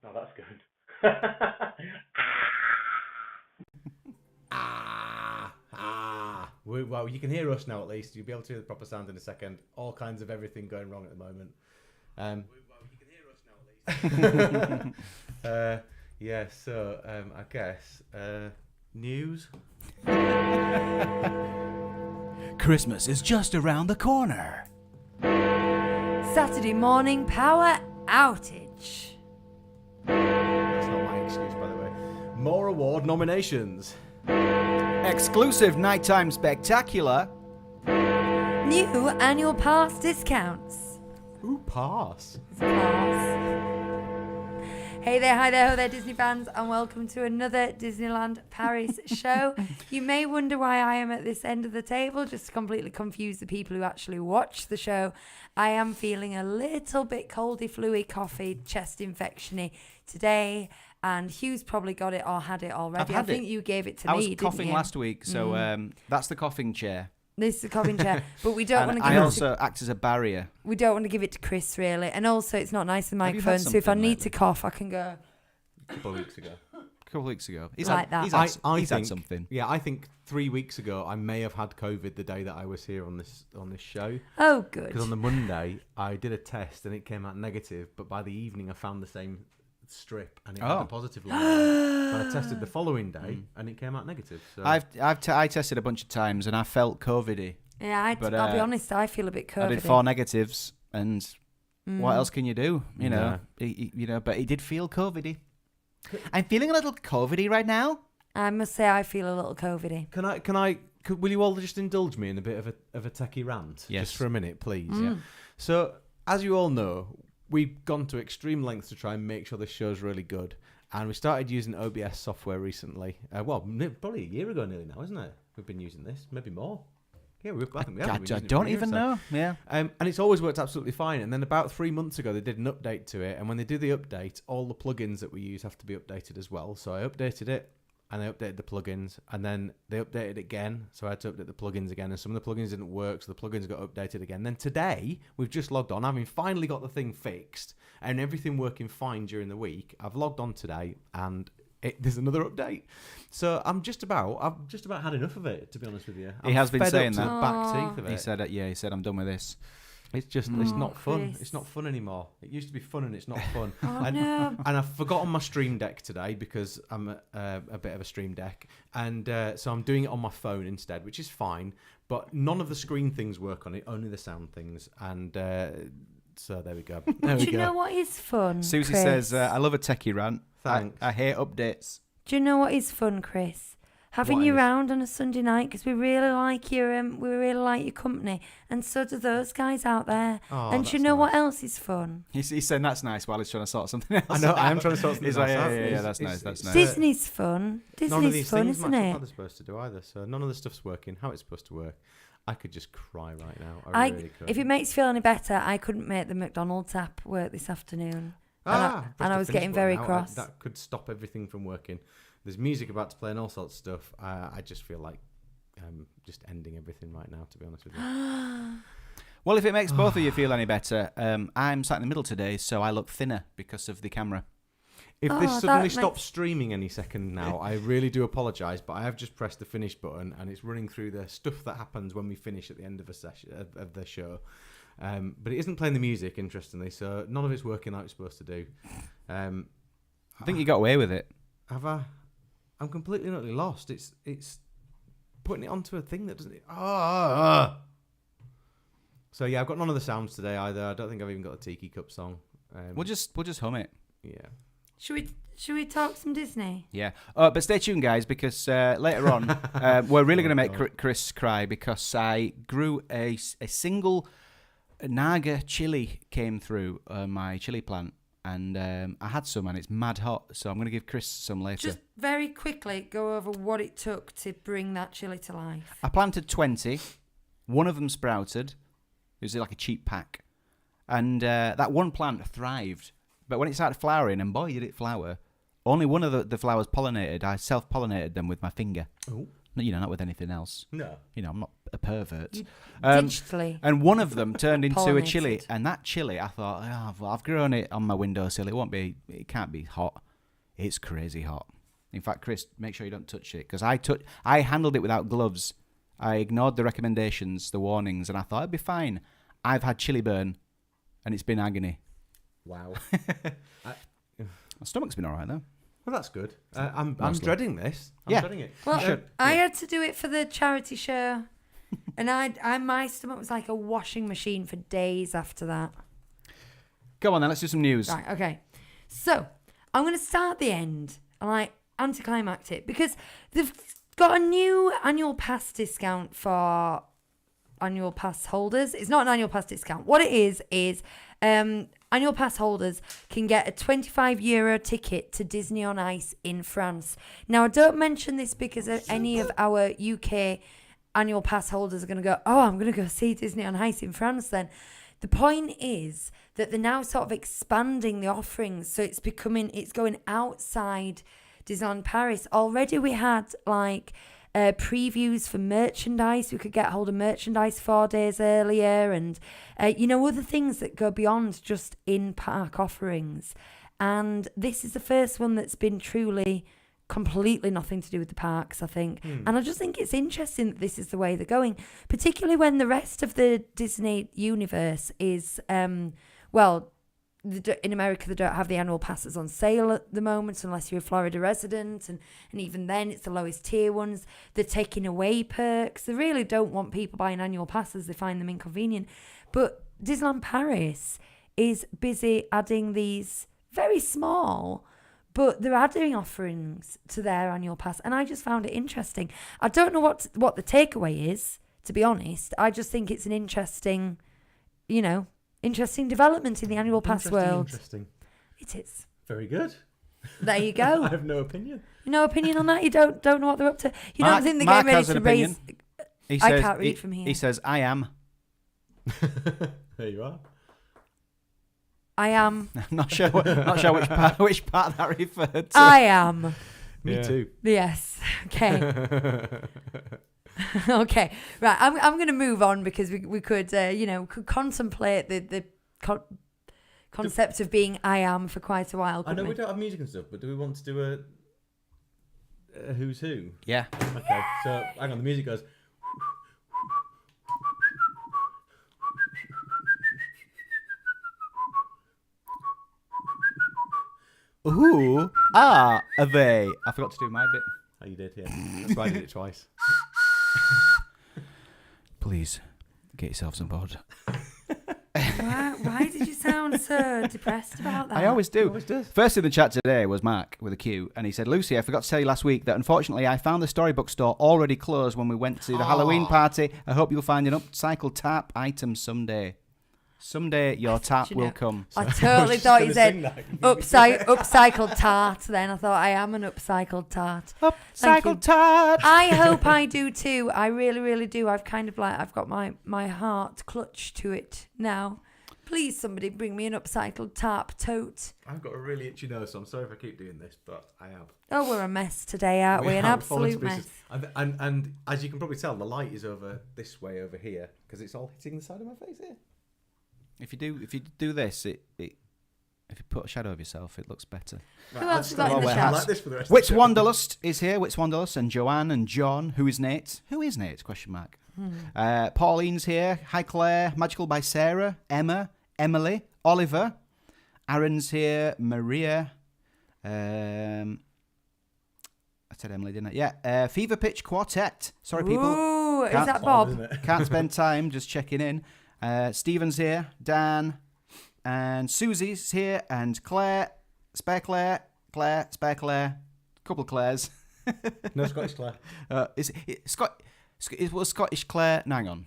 Oh, that's good. Well, you can hear us now at least. You'll be able to hear the proper sound in a second. All kinds of everything going wrong at the moment. Well, you can hear us now at least. Yeah, so I guess news. Christmas is just around the corner. Saturday morning power outage. That's not my excuse, by the way. More award nominations. Exclusive nighttime spectacular. New annual pass discounts. Ooh, pass. Hey there, hi there, ho there, Disney fans, and welcome to another Disneyland Paris show. You may wonder why I am at this end of the table, just to completely confuse the people who actually watch the show. I am feeling a little bit coldy, fluey, coughy, chest infection-y today, and Hugh's probably got it or had it already. I think you gave it to me, I was didn't coughing you? last week, so that's the coughing chair. This is the coughing chair, but we don't want to give I it also act as a barrier. We don't want to give it to Chris, really. And also, it's not nice with the Have you microphone, had so if I something need lately? to cough, I can go A couple of weeks ago. He's Like that. He's had something. Yeah, I think 3 weeks ago I may have had COVID the day that I was here on this show. Oh, good. Because on the Monday I did a test and it came out negative, but by the evening I found the same strip and it had a positive line. So I tested the following day and it came out negative. So I tested a bunch of times and I felt COVID-y. Yeah, I'll be honest, I feel a bit COVID. I did 4 negatives, and what else can you do? You know, but it did feel COVID-y. I'm feeling a little COVID-y right now. I must say, I feel a little COVID-y. Will you all just indulge me in a bit of a techie rant? Yes. Just for a minute, please. Yeah. So, as you all know, we've gone to extreme lengths to try and make sure this show's really good. And we started using OBS software recently. Probably a year ago nearly now, isn't it? We've been using this, maybe more. Yeah, I don't even know. Yeah. And it's always worked absolutely fine. And then about 3 months ago, they did an update to it. And when they do the update, all the plugins that we use have to be updated as well. So I updated it, and they updated the plugins. And then they updated it again. So I had to update the plugins again. And some of the plugins didn't work, so the plugins got updated again. Then today, we've just logged on, having finally got the thing fixed and everything working fine during the week. I've logged on today, and there's another update. So I've just about had enough of it, to be honest with you. He has been saying that. The back teeth of it. He said, I'm done with this. It's just, it's not fun. Chris. It's not fun anymore. It used to be fun, and it's not fun. No. And I've forgotten my Stream Deck today because I'm a bit of a Stream Deck. And so I'm doing it on my phone instead, which is fine. But none of the screen things work on it, only the sound things. And so there we go. Do you know what is fun, Susie Chris? says, I love a techie rant. Thanks. I hate updates. Do you know what is fun, Chris? Having What you is? round on a Sunday night, because we really like your company, and so do those guys out there. Oh, and do you that's know nice. what else is fun? He's saying that's nice while he's trying to sort something else. I know, I am out. trying to sort something He's else like, out. yeah, that's nice. That's nice. Disney's fun. None of Disney's these fun, things isn't match up it? how they're supposed to do either. So none of the stuff's working how it's supposed to work. I could just cry right now. I really could. If it makes you feel any better, I couldn't make the McDonald's app work this afternoon. And I was getting very cross. That could stop everything from working. There's music about to play and all sorts of stuff. I just feel like just ending everything right now, to be honest with you. Well, if it makes both of you feel any better, I'm sat in the middle today, so I look thinner because of the camera. If Oh, this that suddenly makes- stops streaming any second now, I really do apologise, but I have just pressed the finish button and it's running through the stuff that happens when we finish at the end of a session of the show. But it isn't playing the music, interestingly, so none of it's working like it's supposed to do. I think you got away with it. Have I? I'm completely and utterly lost. It's putting it onto a thing that doesn't. So yeah, I've got none of the sounds today either. I don't think I've even got a Tiki Cup song. We'll just hum it. Yeah. Should we talk some Disney? Yeah. But stay tuned, guys, because later on we're really going to make God. Chris cry because I grew a single Naga chili came through my chili plant. And I had some, and it's mad hot, so I'm going to give Chris some later. Just very quickly go over what it took to bring that chili to life. I planted 20. One of them sprouted. It was like a cheap pack. And that one plant thrived. But when it started flowering, and boy, did it flower, only one of the flowers pollinated. I self-pollinated them with my finger. Oh. Not with anything else. No. I'm not a pervert. Digitally. And one of them turned into a chili, Pollinated. and that chili, I thought, well, I've grown it on my windowsill. It can't be hot. It's crazy hot. In fact, Chris, make sure you don't touch it, because I handled it without gloves. I ignored the recommendations, the warnings, and I thought it'd be fine. I've had chili burn, and it's been agony. Wow. My stomach's been all right, though. Well, that's good. I'm Mostly. dreading this. I'm Yeah. dreading it. Well, I had to do it for the charity show, and my stomach was like a washing machine for days after that. Go on then, let's do some news. Right, okay. So, I'm going to start at the end and like anticlimactic because they've got a new annual pass discount for annual pass holders. It's not an annual pass discount. What it is annual pass holders can get a €25 ticket to Disney on Ice in France. Now, I don't mention this because any of our UK annual pass holders are going to go, oh, I'm going to go see Disney on Ice in France then. The point is that they're now sort of expanding the offerings. So it's going outside Disneyland Paris. Already we had like previews for merchandise. We could get hold of merchandise 4 days earlier and, other things that go beyond just in-park offerings. And this is the first one that's been truly completely nothing to do with the parks, I think. And I just think it's interesting that this is the way they're going, particularly when the rest of the Disney universe is, in America, they don't have the annual passes on sale at the moment unless you're a Florida resident. And even then, it's the lowest tier ones. They're taking away perks. They really don't want people buying annual passes. They find them inconvenient. But Disneyland Paris is busy adding these very small, but they're adding offerings to their annual pass. And I just found it interesting. I don't know what the takeaway is, to be honest. I just think it's an interesting development in the annual pass world. Interesting. It is. Very good. There you go. I have no opinion. No opinion on that? You don't know what they're up to? You don't think they're Mark getting ready has to an raise... opinion. He I says- can't read from here. He says, I am. There you are. I am. I'm not sure which part that referred to. I am. Me too. Yes. Okay. Okay. Right. I'm going to move on because we could, could contemplate the concept of being I am for quite a while. I know couldn't we don't have music and stuff, but do we want to do a who's who? Yeah. Okay. So hang on, the music goes. Who are they? I forgot to do my bit. Oh, you did, yeah. That's why I did it twice. Please, get yourselves on board. Why did you sound so depressed about that? I always do. Always does. First in the chat today was Mark with a Q, and he said, Lucy, I forgot to tell you last week that unfortunately I found the storybook store already closed when we went to the Halloween party. I hope you'll find an upcycled tap item someday. Someday your tap will come. I totally thought you said upcycled tart. Then I thought I am an upcycled tart. Upcycled tart. I hope I do too. I really, really do. I've got my heart clutched to it now. Please, somebody bring me an upcycled tart tote. I've got a really itchy nose, so I'm sorry if I keep doing this, but I am. Oh, we're a mess today, aren't we? An have fallen absolute to pieces. mess. And as you can probably tell, the light is over this way over here because it's all hitting the side of my face here. If you do this, if you put a shadow of yourself, it looks better. Right, Who else has got in Well, the we're chat? like this for the rest Wits of the show. Wanderlust is here. Wits Wanderlust and Joanne and John. Who is Nate? Who is Nate? Question mark. Pauline's here. Hi Claire. Magical by Sarah. Emma. Emily. Oliver. Aaron's here. Maria. I said Emily, didn't I? Yeah. Fever Pitch Quartet. Sorry, people. Ooh, is Can't- that Bob? Can't spend time. Just checking in. Stephen's here. Dan. And Susie's here. And Claire. Spare Claire. Claire. Spare Claire. Couple of Claires. No Scottish Claire. It was Scottish Claire. No, hang on.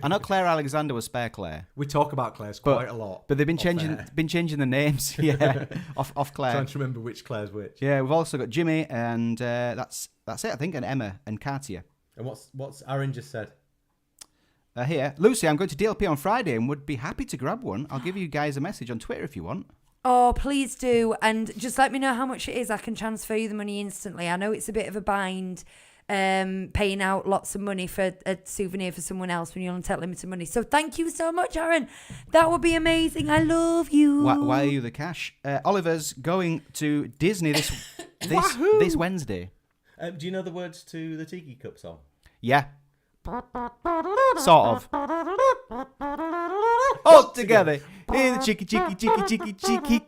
I know Claire Alexander was Spare Claire. We talk about Claire's quite a lot. But they've been off changing the names. Yeah, off Claire. Trying to remember which Claire's which. Yeah, we've also got Jimmy and that's it, I think, and Emma and Katia. And what's Aaron just said? Here, Lucy, I'm going to DLP on Friday and would be happy to grab one. I'll give you guys a message on Twitter if you want. Oh, please do. And just let me know how much it is. I can transfer you the money instantly. I know it's a bit of a bind paying out lots of money for a souvenir for someone else when you only take limited money. So thank you so much, Aaron. That would be amazing. I love you. Why are you the cash? Oliver's going to Disney this Wednesday. Do you know the words to the Tiki Cup song? Yeah. Sort of. All together in the cheeky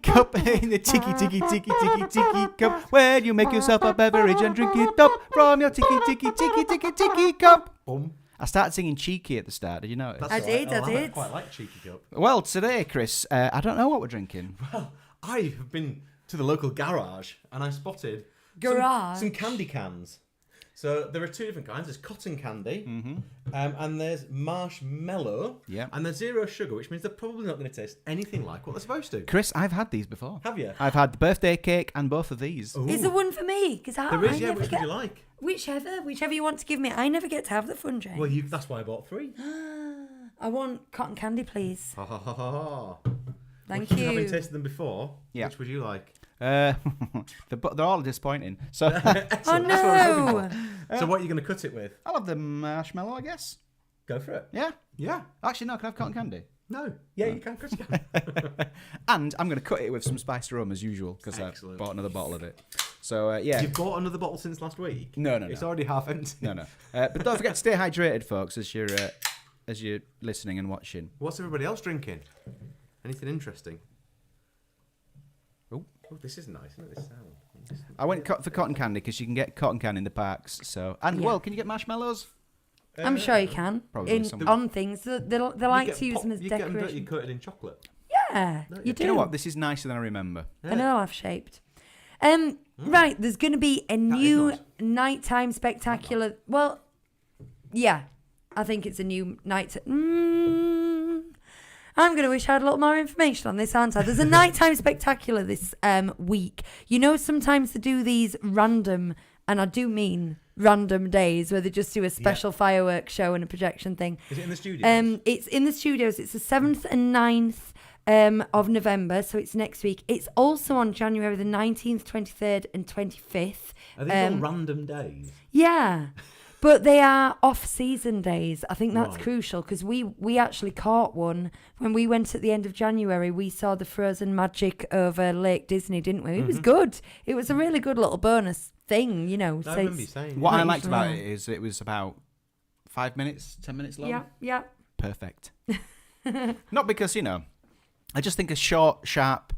cup, in the tiki cup, where you make yourself a beverage and drink it up from your tiki cup. I started singing cheeky at the start. Did you notice? I did. I quite like Cheeky Cup. Well, today, Chris, I don't know what we're drinking. Well, I have been to the local garage and I spotted some candy cans. So there are two different kinds. There's cotton candy, and there's marshmallow, and there's zero sugar, which means they're probably not going to taste anything like what they're supposed to. Chris, I've had these before. Have you? I've had the birthday cake and both of these. Is there one for me? Because there is, which would you like? Whichever you want to give me. I never get to have the fun drink. Well, that's why I bought 3. I want cotton candy, please. Ha ha ha ha. Thank you. Having tasted them before, which would you like? They're all disappointing. So, oh no! So what are you going to cut it with? I'll have the marshmallow, I guess. Go for it. Yeah. Yeah. Actually, no. Can I have cotton candy? No. Yeah, you can. Of course you can. And I'm going to cut it with some spiced rum as usual because I bought another bottle of it. So yeah. You've bought another bottle since last week? No. It's already half empty. No. But don't forget to stay hydrated, folks, as you're listening and watching. What's everybody else drinking? Anything interesting? Oh, this is nice, isn't it? This sound. I went for cotton candy because you can get cotton candy in the parks. So well, can you get marshmallows? I'm sure you can. Probably on things. They like to use them as decoration. You get them coated in chocolate. Yeah, you do. You know what? This is nicer than I remember. I know I've shaped. Right, there's going to be a new nighttime spectacular. Well, yeah, I think it's a new night. I'm going to wish I had a little more information on this, aren't I? There's a nighttime spectacular this week. You know, sometimes they do these random, and I do mean random days, where they just do a special fireworks show and a projection thing. Is it in the studios? It's in the studios. It's the 7th and 9th of November, so it's next week. It's also on January the 19th, 23rd and 25th. Are these all random days? Yeah. But they are off-season days. I think that's crucial because we actually caught one when we went at the end of January. We saw the Frozen Magic over Lake Disney, didn't we? It was good. It was a really good little bonus thing, you know. I remember you saying. What I liked about it is it was about 5 minutes, 10 minutes long. Yeah. Perfect. Not because, I just think a short, sharp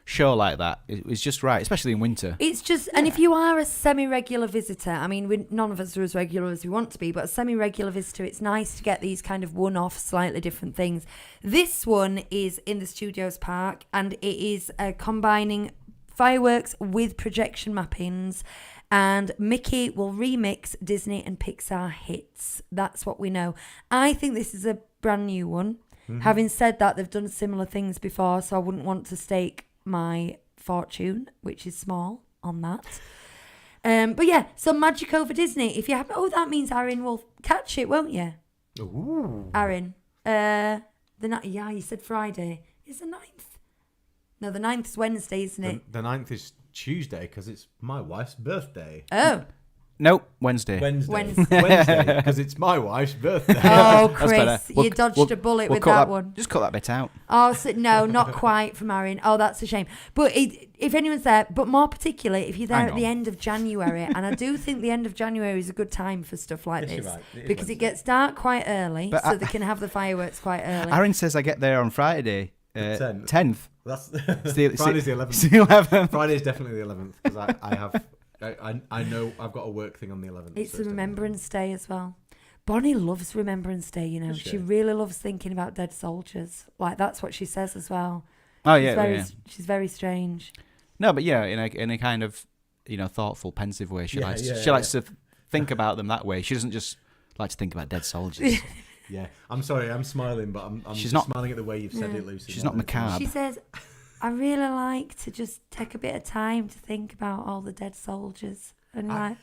show like that is just right, especially in winter. It's just, and if you are a semi-regular visitor, I mean, none of us are as regular as we want to be, but a semi-regular visitor, it's nice to get these kind of one-off, slightly different things. This one is in the Studios Park, and it is combining fireworks with projection mappings, and Mickey will remix Disney and Pixar hits. That's what we know. I think this is a brand new one. Mm-hmm. Having said that, they've done similar things before, so I wouldn't want to stake my fortune, which is small, on that. But yeah, so magic over Disney. If you have, that means Aaron will catch it, won't you? Ooh. Aaron, you said Friday. Is the 9th? No, the 9th is Wednesday, isn't it? The 9th is Tuesday because it's my wife's birthday. Oh. Nope, Wednesday, because it's my wife's birthday. Oh, Chris, you dodged a bullet with that one. Just cut that bit out. Oh, so, no, not quite from Aaron. Oh, that's a shame. But if anyone's there, but more particularly if you're there at the end of January, and I do think the end of January is a good time for stuff like this, because it gets dark quite early, so they can have the fireworks quite early. Aaron says I get there on Friday, 10th. That's Friday's the 11th. It's the 11th. Friday's definitely the 11th because I have. I know I've got a work thing on the 11th. It's a Remembrance Day as well. Bonnie loves Remembrance Day, you know. She really loves thinking about dead soldiers. Like, that's what she says as well. Oh, yeah. She's very strange. No, but yeah, in a kind of, thoughtful, pensive way. She likes to think about them that way. She doesn't just like to think about dead soldiers. Yeah. I'm sorry, I'm smiling, but I'm she's just not smiling at the way you've said it, Lucy. She's not macabre. She says, I really like to just take a bit of time to think about all the dead soldiers. And that's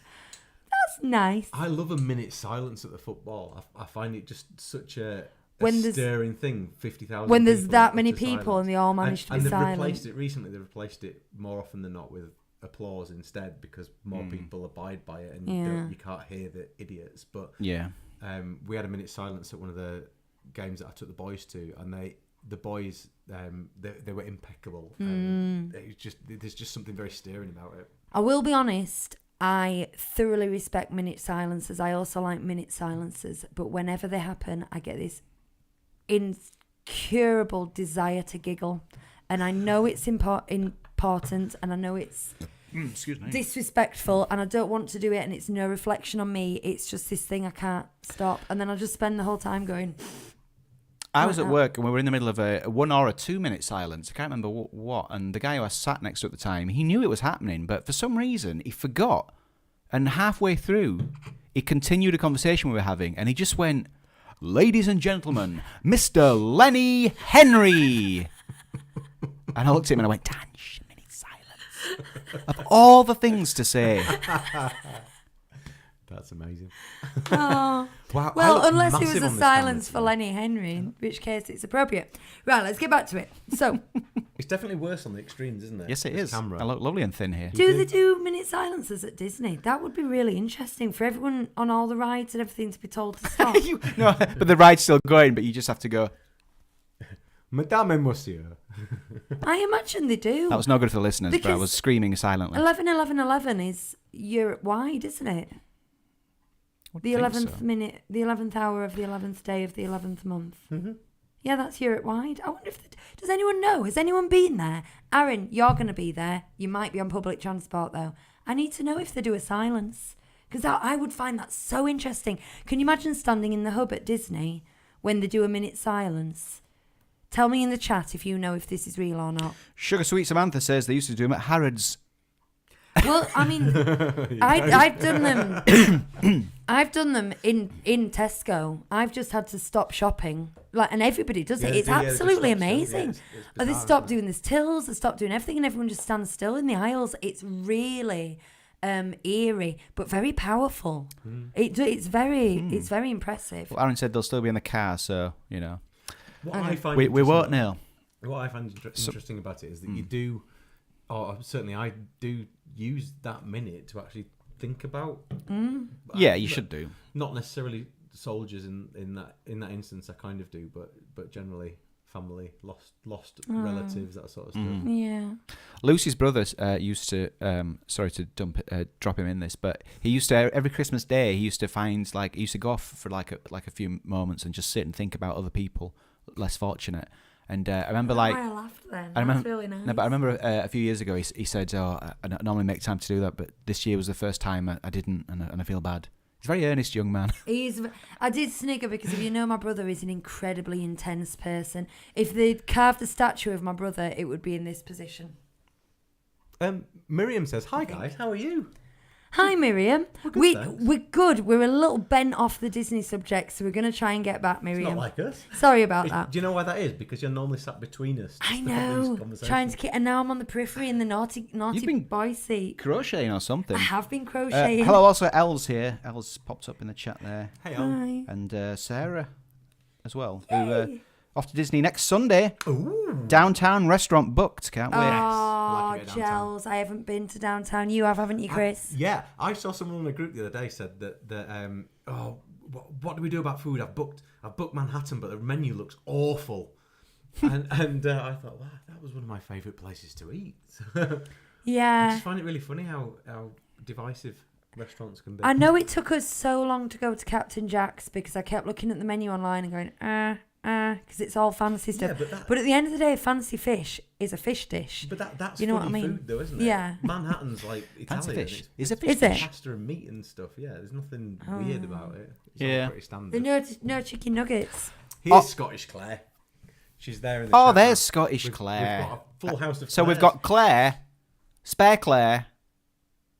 nice. I love a minute's silence at the football. I find it just such a stirring thing. 50,000 when there's that many people and they all manage to be silent. And they've replaced it recently. They've replaced it more often than not with applause instead because more people abide by it and you can't hear the idiots. But we had a minute's silence at one of the games that I took the boys to, and the boys they were impeccable. It was just, there's just something very stirring about it. I will be honest, I thoroughly respect minute silences. I also like minute silences, but whenever they happen, I get this incurable desire to giggle, and I know it's important, and I know it's disrespectful, and I don't want to do it, and it's no reflection on me. It's just this thing I can't stop, and then I'll just spend the whole time going. I was at work and we were in the middle of a 1 or a 2 minute silence. I can't remember what. And the guy who I sat next to at the time, he knew it was happening, but for some reason he forgot. And halfway through, he continued a conversation we were having, and he just went, "Ladies and gentlemen, Mr. Lenny Henry." And I looked at him and I went, "Tansh, minute silence." Of all the things to say. That's amazing. Oh. Wow. Well, unless it was a silence for Lenny Henry, in which case it's appropriate. Right, let's get back to it. So, it's definitely worse on the extremes, isn't it? Yes, it This is. camera. I look lovely and thin here. do they do minute silences at Disney? That would be really interesting for everyone on all the rides and everything to be told to stop. No, but the ride's still going, but you just have to go. Madame et Monsieur. I imagine they do. That was no good for the listeners, but I Because was screaming silently. 11-11-11 is Europe-wide, isn't it? The 11th minute, the 11th hour of the 11th day of the 11th month. Mm-hmm. Yeah, that's Europe-wide. I wonder if... does anyone know? Has anyone been there? Aaron, you're going to be there. You might be on public transport, though. I need to know if they do a silence. Because I would find that so interesting. Can you imagine standing in the hub at Disney when they do a minute silence? Tell me in the chat if you know if this is real or not. Sugar Sweet Samantha says they used to do them at Harrods. Well, I mean, I've done them. I've done them in Tesco. I've just had to stop shopping, and everybody does it. It's absolutely amazing. They stop doing this tills, they stop doing everything, and everyone just stands still in the aisles. It's really eerie, but very powerful. It's very impressive. Well, Aaron said they'll still be in the car, so you know. What I find we won't know. What I find interesting about it is that you do, or certainly I do, use that minute to actually think about. Yeah, you should do. Not necessarily soldiers in that instance. I kind of do, but generally family, lost relatives, that sort of stuff. Yeah. Lucy's brother used to. Sorry to drop him in this, but he used to every Christmas Day. He used to he used to go off for like a few moments and just sit and think about other people less fortunate. And I remember I laughed then. That's really nice. No, but I remember a few years ago he said, "Oh, I normally make time to do that, but this year was the first time I didn't, and I feel bad." He's a very earnest young man. I did snigger because if you know my brother is an incredibly intense person. If they'd carved the statue of my brother, it would be in this position. Miriam says, "Hi guys, how are you?" Hi Miriam. We're good, we're good. We're a little bent off the Disney subject, so we're going to try and get back, Miriam. It's not like us. Sorry about that. Do you know why that is? Because you're normally sat between us. I know. Trying to and now I'm on the periphery in the naughty boy seat. Crocheting or something. I have been crocheting. Hello, also Els here. Els popped up in the chat there. Hey, Hi. And Sarah as well. Who off to Disney next Sunday. Ooh. Downtown restaurant booked. Can't wait. Oh, Gels. I haven't been to downtown. You have, haven't you, Chris? Yeah. I saw someone in the group the other day said that what do we do about food? I've booked Manhattan, but the menu looks awful. and I thought, wow, that was one of my favourite places to eat. Yeah. I just find it really funny how divisive restaurants can be. I know it took us so long to go to Captain Jack's because I kept looking at the menu online and going, because it's all fancy stuff. Yeah, but at the end of the day, fancy fish is a fish dish. But that's you know what I mean? Food though, isn't it? Yeah. Manhattan's like Italian. Fancy fish. It's a fish Is dish. it? pasta and meat and stuff. Yeah, there's nothing weird about it. It's all pretty standard. The no chicken nuggets. Here's Scottish Claire. She's there in the chat There's now. Scottish We've Claire. got a full house of So we've Claires. got Claire, spare Claire,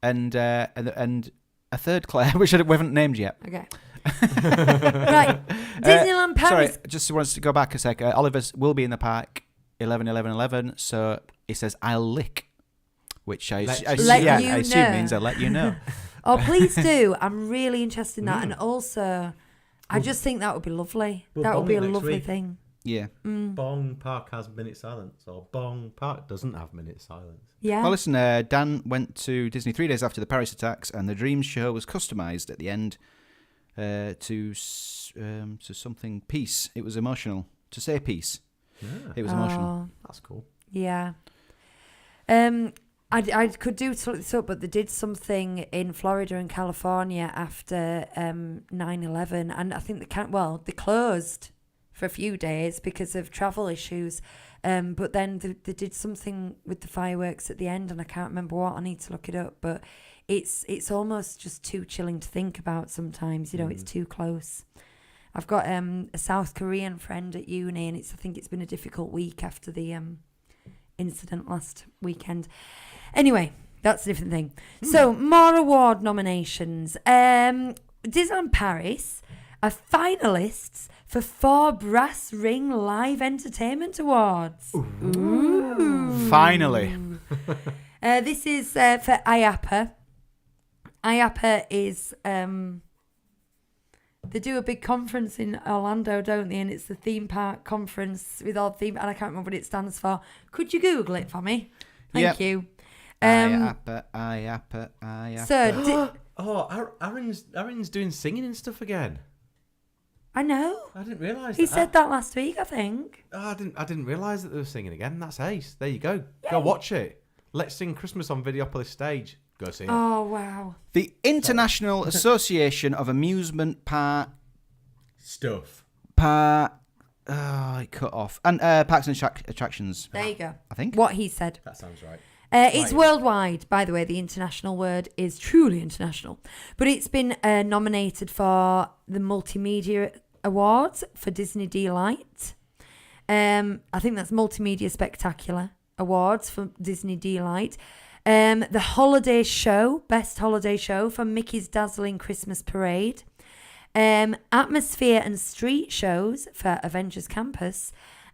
and a third Claire, which we haven't named yet. Okay. Right. Disneyland Paris. Sorry, just wanted to go back a sec. Oliver will be in the park 11/11/11. So he says, "I'll lick," which I assume means I'll let you know. Oh, please do. I'm really interested in that. And also, I just think that would be lovely. We'll that would bong be it a next lovely week. thing. Yeah. Bong Park has minute silence, or Bong Park doesn't have minute silence. Yeah. Well, listen, Dan went to Disney 3 days after the Paris attacks, and the Dreams show was customised at the end to something peace. It was emotional. To say peace. Yeah. It was emotional. That's cool. Yeah. I could do this up, but they did something in Florida and California after 9/11, and I think they closed for a few days because of travel issues. But then they did something with the fireworks at the end, and I can't remember what. I need to look it up, but it's almost just too chilling to think about sometimes. It's too close. I've got a South Korean friend at uni, and I think it's been a difficult week after the incident last weekend. Anyway, that's a different thing. So, more award nominations. Disneyland Paris are finalists for 4 Brass Ring Live Entertainment Awards. Ooh. Finally. This is for IAPA. IAPA is... they do a big conference in Orlando, don't they? And it's the theme park conference with all theme... And I can't remember what it stands for. Could you Google it for me? Thank you. IAPA. So... Aaron's doing singing and stuff again. I know. I didn't realise He said that last week, I think. Oh, I didn't realise that they were singing again. That's ace. There you go. Yay. Go watch it. Let's Sing Christmas on Videopolis stage. Go see it. Oh, wow. The International Association of Amusement Park... Stuff. It cut off. And Parks and Attractions. There you go. I think. What he said. That sounds right. It's worldwide, by the way. The international word is truly international. But it's been nominated for the Multimedia Awards for Disney Delight. I think that's Multimedia Spectacular Awards for Disney Delight. The Holiday Show, Best Holiday Show for Mickey's Dazzling Christmas Parade. Atmosphere and Street Shows for Avengers Campus.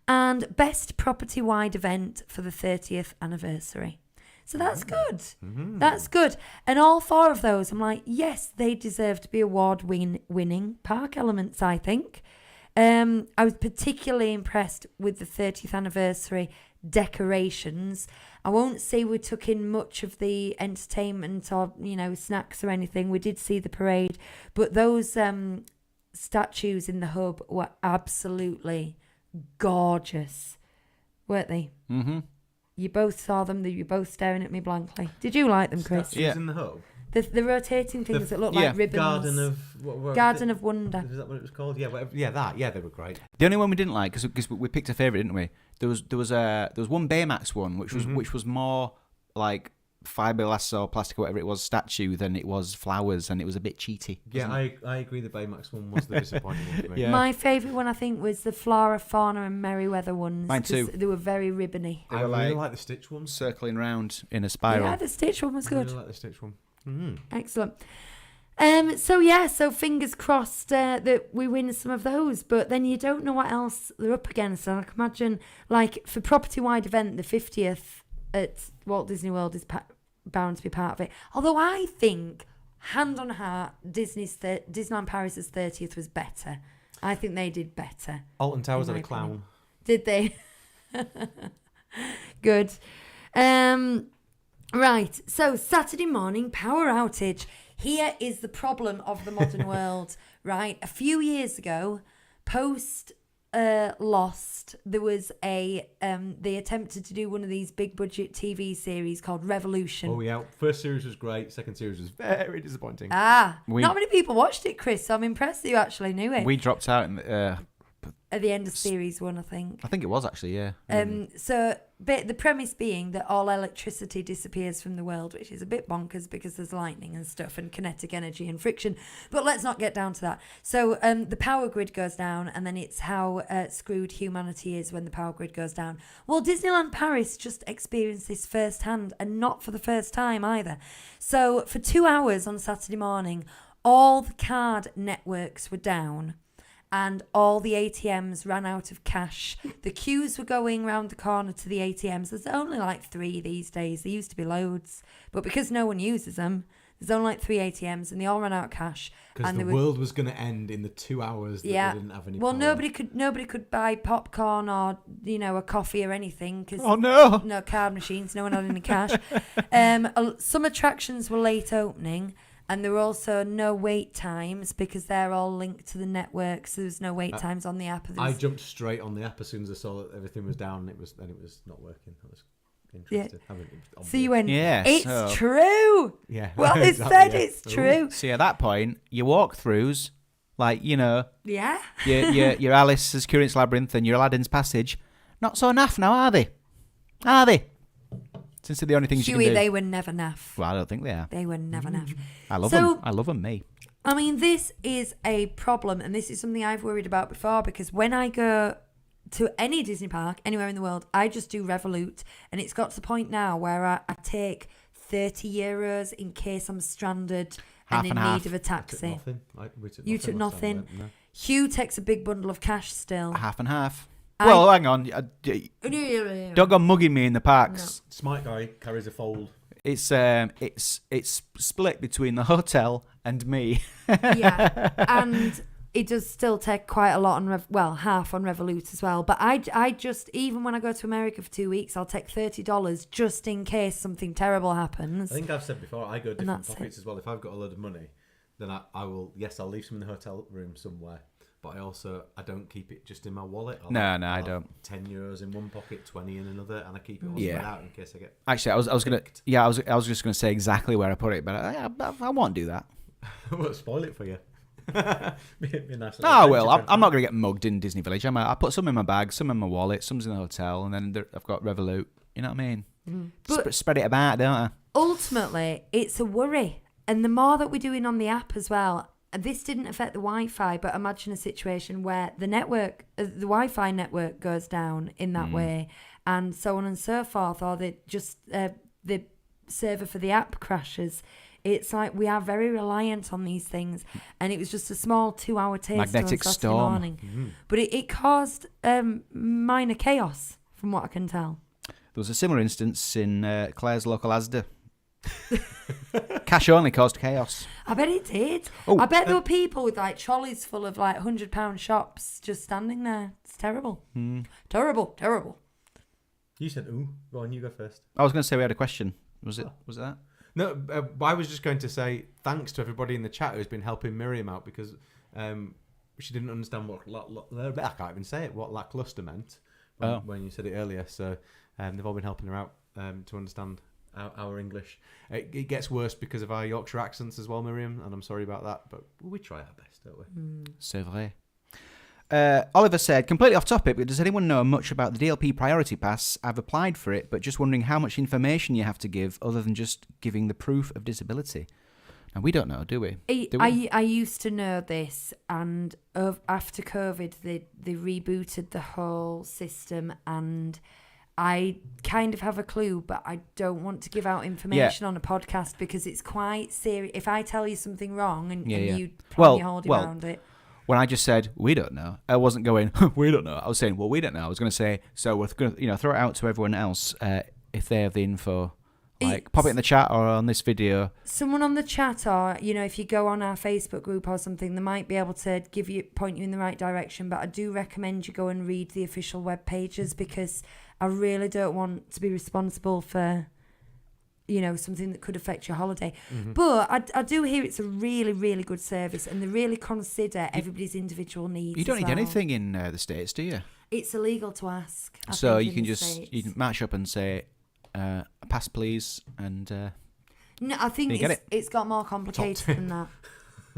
And Best Property-Wide Event for the 30th anniversary. So that's good. Mm-hmm. That's good. And all 4 of those, I'm like, yes, they deserve to be award-winning park elements, I think. I was particularly impressed with the 30th anniversary decorations. I won't say we took in much of the entertainment or, snacks or anything. We did see the parade. But those statues in the hub were absolutely gorgeous, weren't they? Mm-hmm. You both saw them. You were both staring at me blankly. Did you like them, Chris? Statues in the hub. The rotating things that look like ribbons. Garden of Wonder. Is that what it was called? Yeah, whatever. Yeah, that. Yeah, they were great. The only one we didn't like, because we picked a favourite, didn't we? There was one Baymax one, which was more like fiberglass or plastic or whatever it was statue than it was flowers, and it was a bit cheaty. Yeah, I agree. The Baymax one was the disappointing one for me. Yeah. My favourite one, I think, was the Flora, Fauna and Merryweather ones. Mine too. They were very ribbony. I really like the Stitch ones. Circling round in a spiral. Yeah, the Stitch one was good. I really like the Stitch one. Mm-hmm. Excellent. So fingers crossed that we win some of those, but then you don't know what else they're up against. And I can imagine, like, for property-wide event, the 50th at Walt Disney World is bound to be part of it. Although I think, hand on heart, Disneyland Paris' 30th was better. I think they did better. Alton Towers had a clown. Did they? Good. Right, so Saturday morning power outage. Here is the problem of the modern world, right? A few years ago, post Lost, there was they attempted to do one of these big budget TV series called Revolution. Oh yeah, first series was great, second series was very disappointing. Not many people watched it, Chris, so I'm impressed that you actually knew it. We dropped out at the end of series 1, I think. I think it was actually, yeah. But the premise being that all electricity disappears from the world, which is a bit bonkers because there's lightning and stuff and kinetic energy and friction. But let's not get down to that. So the power grid goes down, and then it's how screwed humanity is when the power grid goes down. Well, Disneyland Paris just experienced this firsthand, and not for the first time either. So for 2 hours on Saturday morning, all the card networks were down. And all the ATMs ran out of cash. The queues were going round the corner to the ATMs. There's only like 3 these days. There used to be loads. But because no one uses them, There's only like 3 ATMs, and they all ran out of cash. Because the world was going to end in the 2 hours that they didn't have any power. Nobody could buy popcorn or a coffee or anything because no card machines. No one had any cash. Some attractions were late opening, and there were also no wait times because they're all linked to the network. So there's no wait times on the app. I jumped straight on the app as soon as I saw that everything was down, and it was not working. I was interested. So you went, yeah, it's true. Yeah. Well, they said it's true. See, at that point, your walkthroughs, like, Yeah. your Alice's Curious Labyrinth and your Aladdin's Passage, not so naff now, are they? Are they? Since they're the only things you can do. They were never naff. Well, I don't think they are. They were never naff. I love them. I love them, me. I mean, this is a problem, and this is something I've worried about before, because when I go to any Disney park anywhere in the world, I just do Revolut, and it's got to the point now where I take €30 in case I'm stranded and in need of a taxi. You took nothing. Hugh takes a big bundle of cash still. Half and half. Well, hang on. Don't go mugging me in the parks. No. Smart guy carries a fold. It's split between the hotel and me. Yeah, and it does still take quite a lot on half on Revolut as well. But I just, even when I go to America for 2 weeks, I'll take $30 just in case something terrible happens. I think I've said before, I go different pockets as well. If I've got a load of money, then I will. Yes, I'll leave some in the hotel room somewhere. But I don't keep it just in my wallet. I don't. €10 in one pocket, 20 in another, and I keep it all spread out in case I get. Actually, I was just gonna say exactly where I put it, but I won't do that. I won't spoil it for you. Be nice. No, I will. I'm not gonna get mugged in Disney Village. I put some in my bag, some in my wallet, some's in the hotel, and then I've got Revolut. You know what I mean? Mm. Spread it about, don't I? Ultimately, it's a worry, and the more that we're doing on the app as well. This didn't affect the Wi-Fi, but imagine a situation where the Wi-Fi network goes down in that way, and so on and so forth, or the server for the app crashes. It's like we are very reliant on these things, and it was just a small 2-hour taste magnetic on Saturday storm. Morning, but it caused minor chaos, from what I can tell. There was a similar instance in Claire's local Asda. Cash only caused chaos. I bet it did. I bet there were people with like trolleys full of like £100 shops just standing there. It's terrible. Terrible. You said ooh. Go on, you go first. I was going to say we had a question. Was it that? No, I was just going to say thanks to everybody in the chat who's been helping Miriam out, because she didn't understand what I can't even say it. What lackluster meant when you said it earlier. So they've all been helping her out to understand our English. It gets worse because of our Yorkshire accents as well, Miriam, and I'm sorry about that, but we try our best, don't we? C'est vrai. Oliver said, completely off topic, but does anyone know much about the DLP Priority Pass? I've applied for it, but just wondering how much information you have to give other than just giving the proof of disability. And we don't know, do we? I used to know this, and after COVID, they rebooted the whole system, and I kind of have a clue, but I don't want to give out information on a podcast because it's quite serious. If I tell you something wrong and you plan your holding around it. When I just said, we don't know, I wasn't going, we don't know. I was saying, well, we don't know. I was going to say, so we're going to throw it out to everyone else if they have the info. Like, pop it in the chat or on this video. Someone on the chat, or, if you go on our Facebook group or something, they might be able to point you in the right direction. But I do recommend you go and read the official web pages, because I really don't want to be responsible for, something that could affect your holiday. Mm-hmm. But I do hear it's a really, really good service, and they really consider everybody's individual needs. You don't need anything in the States, do you? It's illegal to ask. So you can match up and say, a pass, please, and no, I think it's got more complicated than that.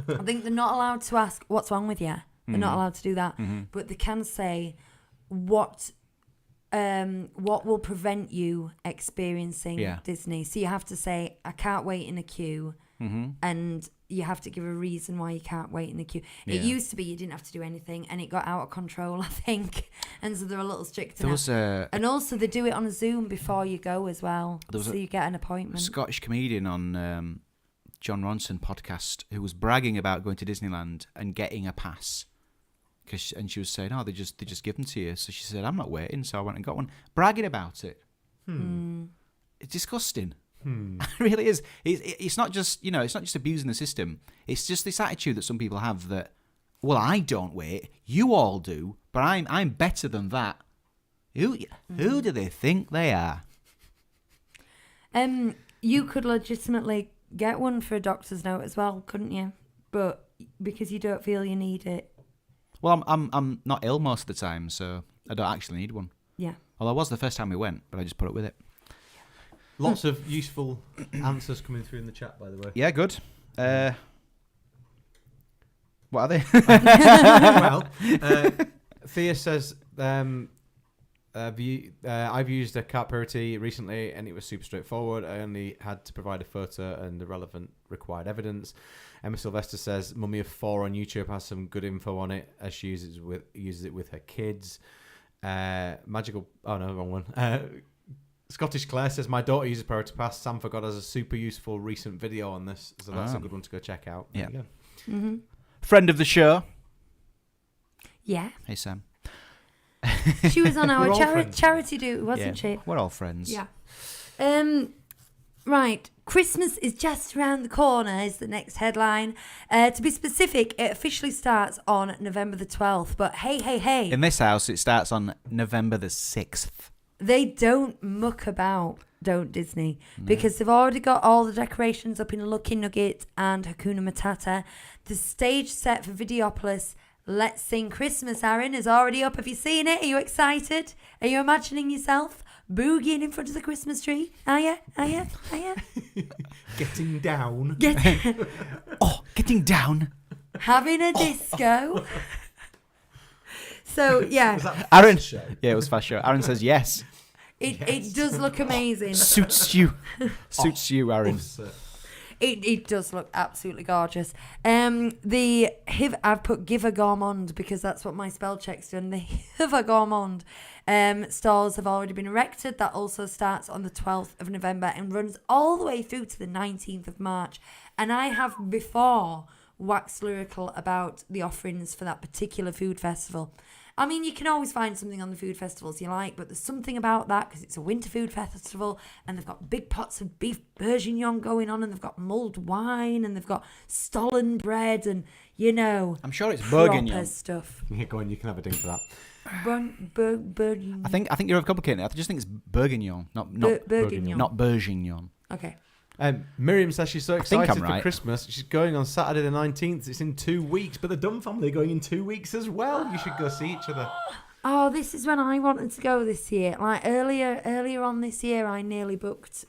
I think they're not allowed to ask what's wrong with you. They're not allowed to do that, but they can say what will prevent you experiencing Disney. So you have to say, I can't wait in a queue, and you have to give a reason why you can't wait in the queue. Yeah. It used to be you didn't have to do anything, and it got out of control, I think, and so they're a little stricter now. And also they do it on a Zoom before you go as well, so you get an appointment. A Scottish comedian on John Ronson podcast who was bragging about going to Disneyland and getting a pass. And she was saying, they just give them to you. So she said, I'm not waiting, so I went and got one. Bragging about it. It's disgusting. It really is. It's not just it's not just abusing the system. It's just this attitude that some people have that, well, I don't wait, you all do, but I'm better than that. Who do they think they are? You could legitimately get one for a doctor's note as well, couldn't you? But because you don't feel you need it. Well, I'm not ill most of the time, so I don't actually need one. Yeah. Well, I was the first time we went, but I just put up with it. Lots of useful answers coming through in the chat, by the way. Yeah, good. What are they? Well, Thea says, I've used a cat purity recently and it was super straightforward. I only had to provide a photo and the relevant required evidence. Emma Sylvester says Mummy of 4 on YouTube has some good info on it as she uses it with her kids. Wrong one. Scottish Claire says my daughter uses Priority Pass. Sam Forgot has a super useful recent video on this, so that's a good one to go check out. Yeah. There you go. Mm-hmm. Friend of the show. Yeah. Hey, Sam. She was on We're our all friends. charity do, wasn't she? We're all friends. Yeah. Right. Christmas is just around the corner is the next headline. To be specific, it officially starts on November the 12th. But hey. In this house, it starts on November the 6th. They don't muck about, don't Disney? Because they've already got all the decorations up in Lucky Nugget and Hakuna Matata. The stage set for Videopolis, Let's Sing Christmas, Aaron, is already up. Have you seen it? Are you excited? Are you imagining yourself boogieing in front of the Christmas tree? Are you? Getting down. Getting down. Having a disco. So, yeah. Was that Aaron. show? Yeah, it was fast show. Aaron says yes. It does look amazing. Suits you. Suits you, Aaron. It does look absolutely gorgeous. I've put Give a Gourmand because that's what my spell check's done. The Give a Gourmand stalls have already been erected. That also starts on the 12th of November and runs all the way through to the 19th of March. And I have before waxed lyrical about the offerings for that particular food festival. I mean, you can always find something on the food festivals you like, but there's something about that because it's a winter food festival and they've got big pots of beef bourguignon going on and they've got mulled wine and they've got stollen bread and, I'm sure it's proper bourguignon. stuff. Yeah, go on, you can have a ding for that. Bourguignon. I think you're overcomplicating it. I just think it's bourguignon, not Bourguignon. not bourguignon. Okay. Miriam says she's so think excited I'm for right. Christmas. She's going on Saturday the 19th. It's in 2 weeks. But the Dunn family are going in 2 weeks as well. You should go see each other. Oh, this is when I wanted to go this year. Like earlier on this year, I nearly booked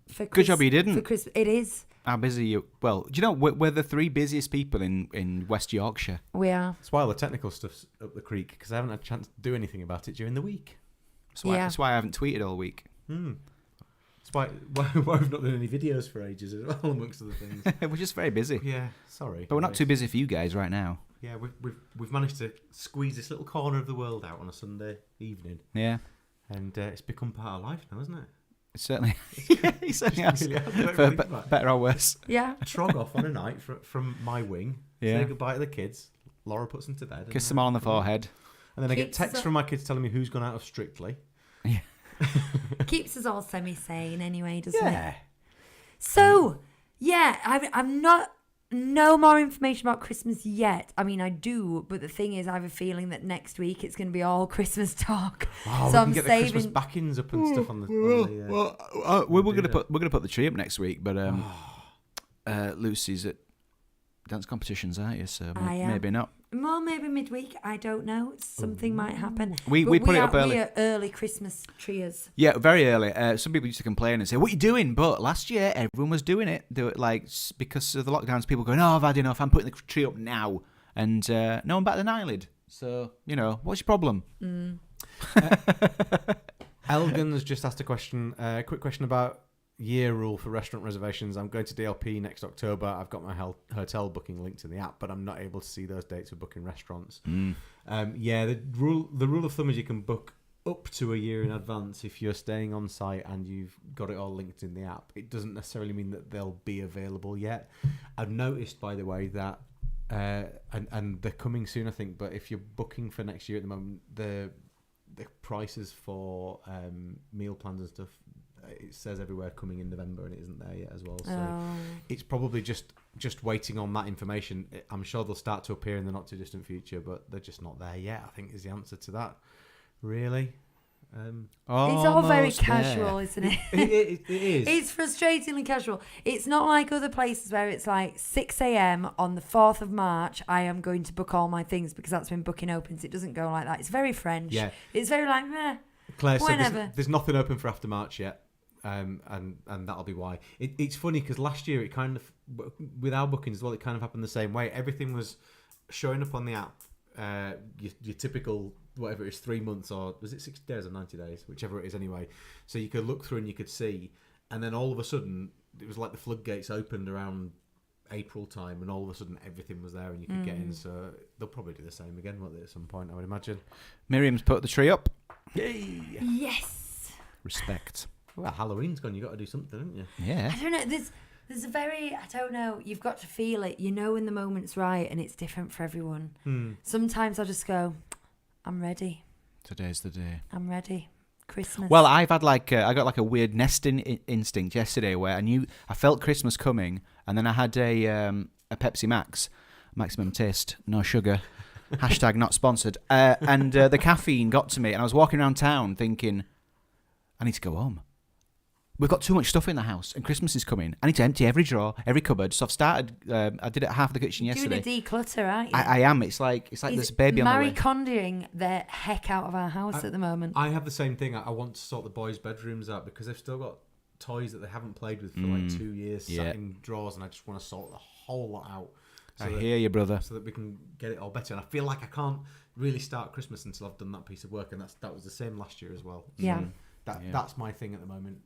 for Good job you didn't. For Christmas. It is. How busy you? Well, do you know we're the 3 busiest people in West Yorkshire? We are. That's why all the technical stuff's up the creek, because I haven't had a chance to do anything about it during the week. That's why I haven't tweeted all week. That's why we've not done any videos for ages as well, amongst other things. We're just very busy. Yeah, sorry. But we're not too busy for you guys right now. Yeah, we've managed to squeeze this little corner of the world out on a Sunday evening. Yeah. And it's become part of life now, hasn't it? It certainly, it certainly has. Really has. For better or worse. Yeah. Trog off on a night from my wing. Yeah. Say goodbye to the kids. Laura puts them to bed. Kiss them all on the forehead. And then I get Keeps texts us- from my kids telling me who's gone out of Strictly. Yeah. Keeps us all semi-sane anyway, doesn't it? Yeah. So, yeah, I'm not... No more information about Christmas yet. I mean, I do, but the thing is, I have a feeling that next week it's going to be all Christmas talk. Oh, So we I'm can get the Christmas backings up and stuff on the... We're gonna put the tree up next week, but Lucy's at dance competitions, aren't you? So I am. maybe not. Well, maybe midweek. I don't know. Something might happen. We But put it up early. We are early Christmas trees. Yeah, very early. Some people used to complain and say, "What are you doing?" But last year, everyone was doing it. They were like, because of the lockdowns, people going, "Oh, I've had enough. I'm putting the tree up now," and no one batted an eyelid. So what's your problem? Elgin's just asked a question. Quick question about year rule for restaurant reservations. I'm going to DLP next October. I've got my hotel booking linked in the app, but I'm not able to see those dates for booking restaurants. The rule of thumb is you can book up to a year in advance if you're staying on site and you've got it all linked in the app. It doesn't necessarily mean that they'll be available yet. I've noticed, by the way, that and they're coming soon, I think. But if you're booking for next year at the moment, the prices for meal plans and stuff it says everywhere coming in November, and it isn't there yet as well. So Oh. it's probably just waiting on that information. I'm sure they'll start to appear in the not too distant future, but they're just not there yet, I think is the answer to that. Really? It's all very Almost casual, there. isn't it? It is. It's frustratingly casual. It's not like other places where it's like 6 a.m. on the 4th of March, I am going to book all my things because that's when booking opens. It doesn't go like that. It's very French. Yeah. It's very like, meh. Claire said Whenever. there's nothing open for after March yet, and that'll be why. It's funny because last year it kind of, with our bookings as well, it kind of happened the same way. Everything was showing up on the app, your typical, whatever it is, 3 months, or was it 60 days or 90 days, whichever it is anyway. So you could look through and you could see, and then all of a sudden it was like the floodgates opened around April time, and all of a sudden everything was there and you could get in. So they'll probably do the same again, won't they, at some point, I would imagine. Miriam's put the tree up. Yay! Yes. Respect. Well, Halloween's gone, you got to do something, haven't you? Yeah. I don't know. There's a very, I don't know, you've got to feel it. You know when the moment's right, and it's different for everyone. Sometimes I just go, I'm ready. Today's the day. I'm ready. Christmas. Well, I've had I got like a weird nesting instinct yesterday where I felt Christmas coming, and then I had a Pepsi Max, maximum taste, no sugar, hashtag not sponsored, and the caffeine got to me, and I was walking around town thinking, I need to go home. We've got too much stuff in the house, and Christmas is coming. I need to empty every drawer, every cupboard. So I've started. I did it at half the kitchen yesterday. Doing a declutter, aren't you? I am. It's like this baby on the way. Marie Kondoing the heck out of our house at the moment. I have the same thing. I want to sort the boys' bedrooms out because they've still got toys that they haven't played with for like 2 years sat in drawers, and I just want to sort the whole lot out. I hear you, brother. So that we can get it all better. And I feel like I can't really start Christmas until I've done that piece of work, and that was the same last year as well. So Yeah. That's my thing at the moment.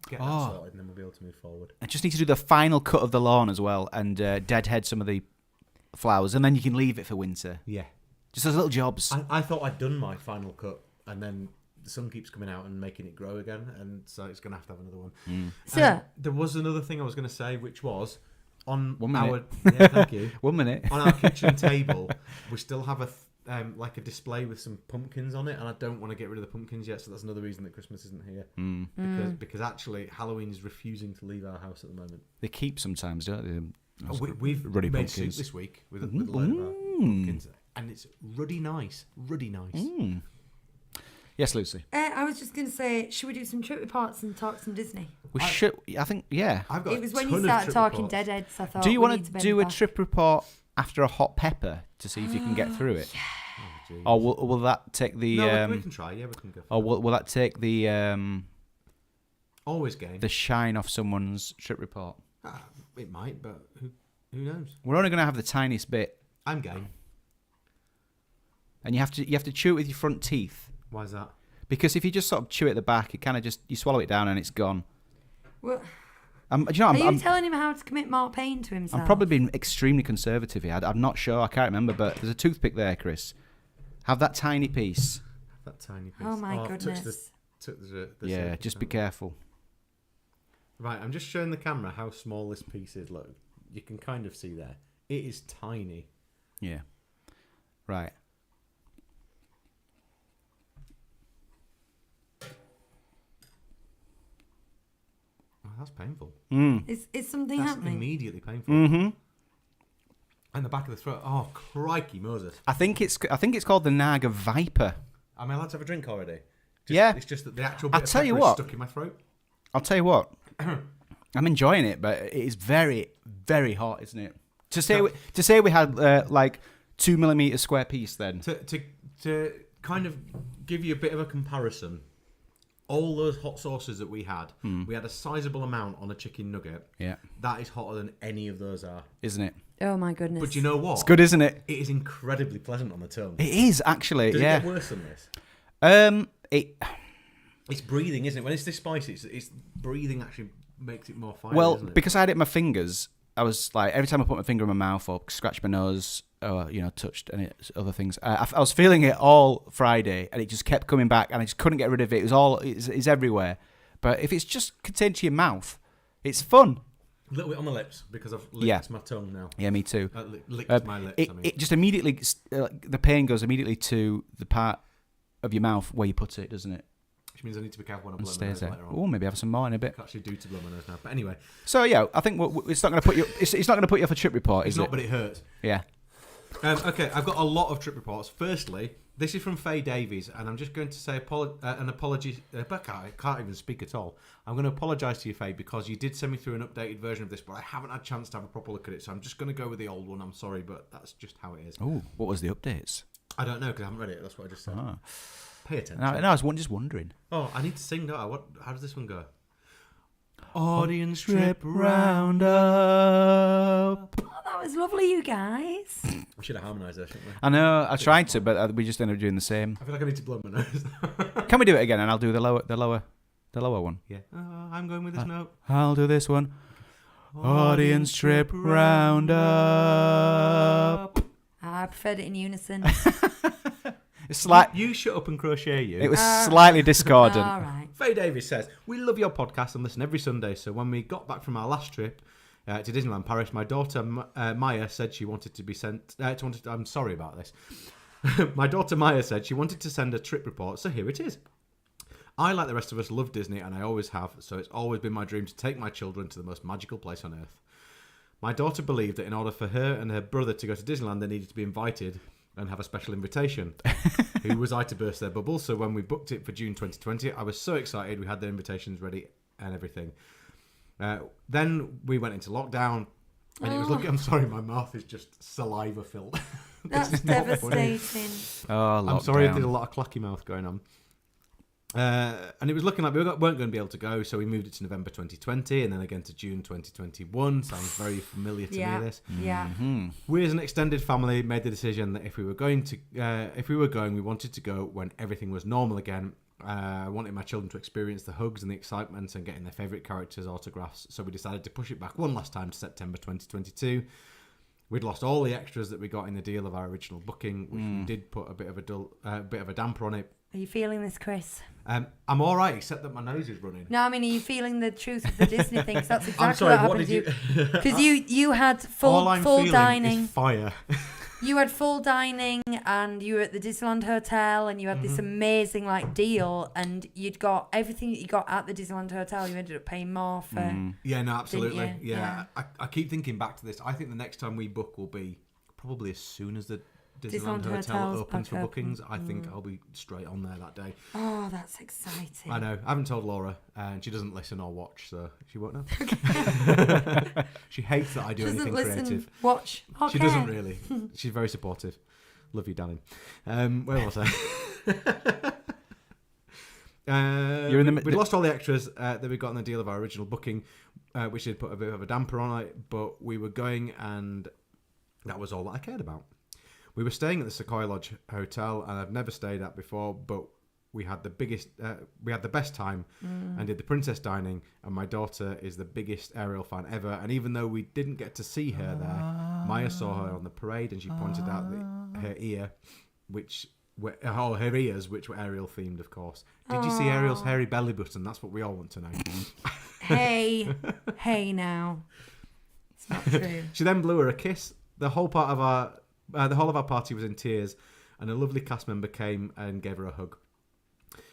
Get that sorted, and then we'll be able to move forward. I just need to do the final cut of the lawn as well, and deadhead some of the flowers, and then you can leave it for winter. Yeah. Just those little jobs. I thought I'd done my final cut, and then the sun keeps coming out and making it grow again, and so it's going to have another one. So, There was another thing I was going to say, which was on 1 minute. Yeah, thank you. 1 minute. On our kitchen table, we still have a display with some pumpkins on it, and I don't want to get rid of the pumpkins yet, so that's another reason that Christmas isn't here. Because actually Halloween is refusing to leave our house at the moment. They keep sometimes, don't they? We've ruddy made pumpkins. soup this week with a load of our pumpkins, and it's ruddy nice. Yes, Lucy. I was just going to say, should we do some trip reports and talk some Disney? We should. I think. Yeah. I've got It was a when ton you of started trip talking reports. deadheads, I thought. Do you we want need to bend do a back. trip report after a hot pepper to see if you can get through it, Oh, jeez. or will that take the? No, we can try. Yeah, we can go. Or will that take the Always game. the shine off someone's trip report? It might, but who knows? We're only going to have the tiniest bit, I'm game. and you have to chew it with your front teeth, Why is that? because if you just sort of chew it at the back, it kind of just you swallow it down and it's gone. Well, Do you know, are you telling him how to commit more pain to himself? I'm probably being extremely conservative here. I'm not sure. I can't remember, but there's a toothpick there, Chris. Have that tiny piece. That tiny piece. Oh my I've touched goodness. the Yeah, surface just be now. careful. Right, I'm just showing the camera how small this piece is. Look, you can kind of see there. It is tiny. Yeah. Right. Oh, that's painful. Is something That's happening? immediately painful. Mm-hmm. And the back of the throat. Oh, crikey, Moses. I think it's called the Naga Viper. Am I allowed to have a drink already? Yeah. It's just that the actual I'll bit of tell you pepper is what. stuck in my throat. I'll tell you what. I'm enjoying it, but it is very, very hot, isn't it? To say we had like 2 millimeter square piece then. To kind of give you a bit of a comparison, all those hot sauces that we had a sizable amount on a chicken nugget. Yeah. That is hotter than any of those are. Isn't it? Oh my goodness. But you know what? It's good, isn't it? It is incredibly pleasant on the tongue. It is actually. Does yeah. it get worse than this? It's breathing, isn't it? When it's this spicy, it's breathing actually makes it more fiery, Well, doesn't it? because I had it in my fingers, I was like, every time I put my finger in my mouth or scratched my nose or, touched any other things, I was feeling it all Friday and it just kept coming back and I just couldn't get rid of it. It was it's everywhere. But if it's just contained to your mouth, it's fun. A little bit on the lips because I've licked my tongue now. Yeah, me too. Licked my lips, It just immediately, the pain goes immediately to the part of your mouth where you put it, doesn't it? Which means I need to be careful when I And blow my stays nose there. later on. Oh, maybe have some more in a bit. I can actually do to blow my nose now. But anyway, So yeah, I think it's not going to put you. It's not going to put you off a trip report, it's is not, it? but it hurts. Yeah. Okay, I've got a lot of trip reports. Firstly, this is from Faye Davies, and I'm just going to say an apology. But I can't even speak at all. I'm going to apologise to you, Faye, because you did send me through an updated version of this, but I haven't had a chance to have a proper look at it, so I'm just going to go with the old one. I'm sorry, but that's just how it is. Oh, what was the updates? I don't know, because I haven't read it. That's what I just said. Ah. Pay attention. No, I was just wondering. Oh, I need to sing, don't I? How does this one go? Audience trip roundup. Oh, that was lovely, you guys. We should have harmonised there, shouldn't we? I know. I tried to, but we just ended up doing the same. I feel like I need to blow my nose. Can we do it again? And I'll do the lower one. Yeah. I'm going with this note. I'll do this one. Audience trip roundup. I preferred it in unison. It's like You shut up and crochet, you. it was slightly discordant. All right. Faye Davies says, we love your podcast and listen every Sunday. So when we got back from our last trip to Disneyland Paris, my daughter Maya said she wanted to be sent... I'm sorry about this. My daughter Maya said she wanted to send a trip report, so here it is. I, like the rest of us, love Disney, and I always have, so it's always been my dream to take my children to the most magical place on earth. My daughter believed that in order for her and her brother to go to Disneyland, they needed to be invited and have a special invitation. Who was I to burst their bubble? So when we booked it for June 2020, I was so excited. We had the invitations ready and everything. Then we went into lockdown, and it was looking... I'm sorry, my mouth is just saliva filled. That's devastating. Oh, I'm sorry if lockdown. there's a lot of clacky mouth going on. And it was looking like we weren't going to be able to go, so we moved it to November 2020 and then again to June 2021. Sounds very familiar to me, this. Yeah. Mm-hmm. We as an extended family made the decision that if we were going, we wanted to go when everything was normal again. I wanted my children to experience the hugs and the excitement and getting their favourite characters' autographs, so we decided to push it back one last time to September 2022. We'd lost all the extras that we got in the deal of our original booking, which did put a bit of a damper on it. Are you feeling this, Chris? I'm all right, except that my nose is running. No, I mean, are you feeling the truth of the Disney thing? 'Cause that's exactly I'm sorry, what happened to you. Because you had All I'm full feeling dining. is fire. You had full dining, and you were at the Disneyland Hotel, and you had this amazing deal, and you'd got everything that you got at the Disneyland Hotel. You ended up paying more for. Yeah, no, absolutely. Didn't you? Yeah. I keep thinking back to this. I think the next time we book will be probably as soon as the Disneyland Hotel Hotel's opens back for open. bookings. I think I'll be straight on there that day. Oh, that's exciting. I know. I haven't told Laura, and she doesn't listen or watch, so she won't know. She hates that I do Doesn't anything listen, creative. watch. Okay. She doesn't really. She's very supportive. Love you, darling. Where was I? You're in the we lost all the extras that we got in the deal of our original booking, which did put a bit of a damper on it, but we were going, and that was all that I cared about. We were staying at the Sequoia Lodge Hotel, and I've never stayed at before, but we had the best time and did the princess dining, and my daughter is the biggest Ariel fan ever, and even though we didn't get to see her there, Maya saw her on the parade, and she pointed out that her ears, which were Ariel themed, of course. Did you see Ariel's hairy belly button? That's what we all want to know. Hey now. It's not true. She then blew her a kiss. The whole of our party was in tears, and a lovely cast member came and gave her a hug.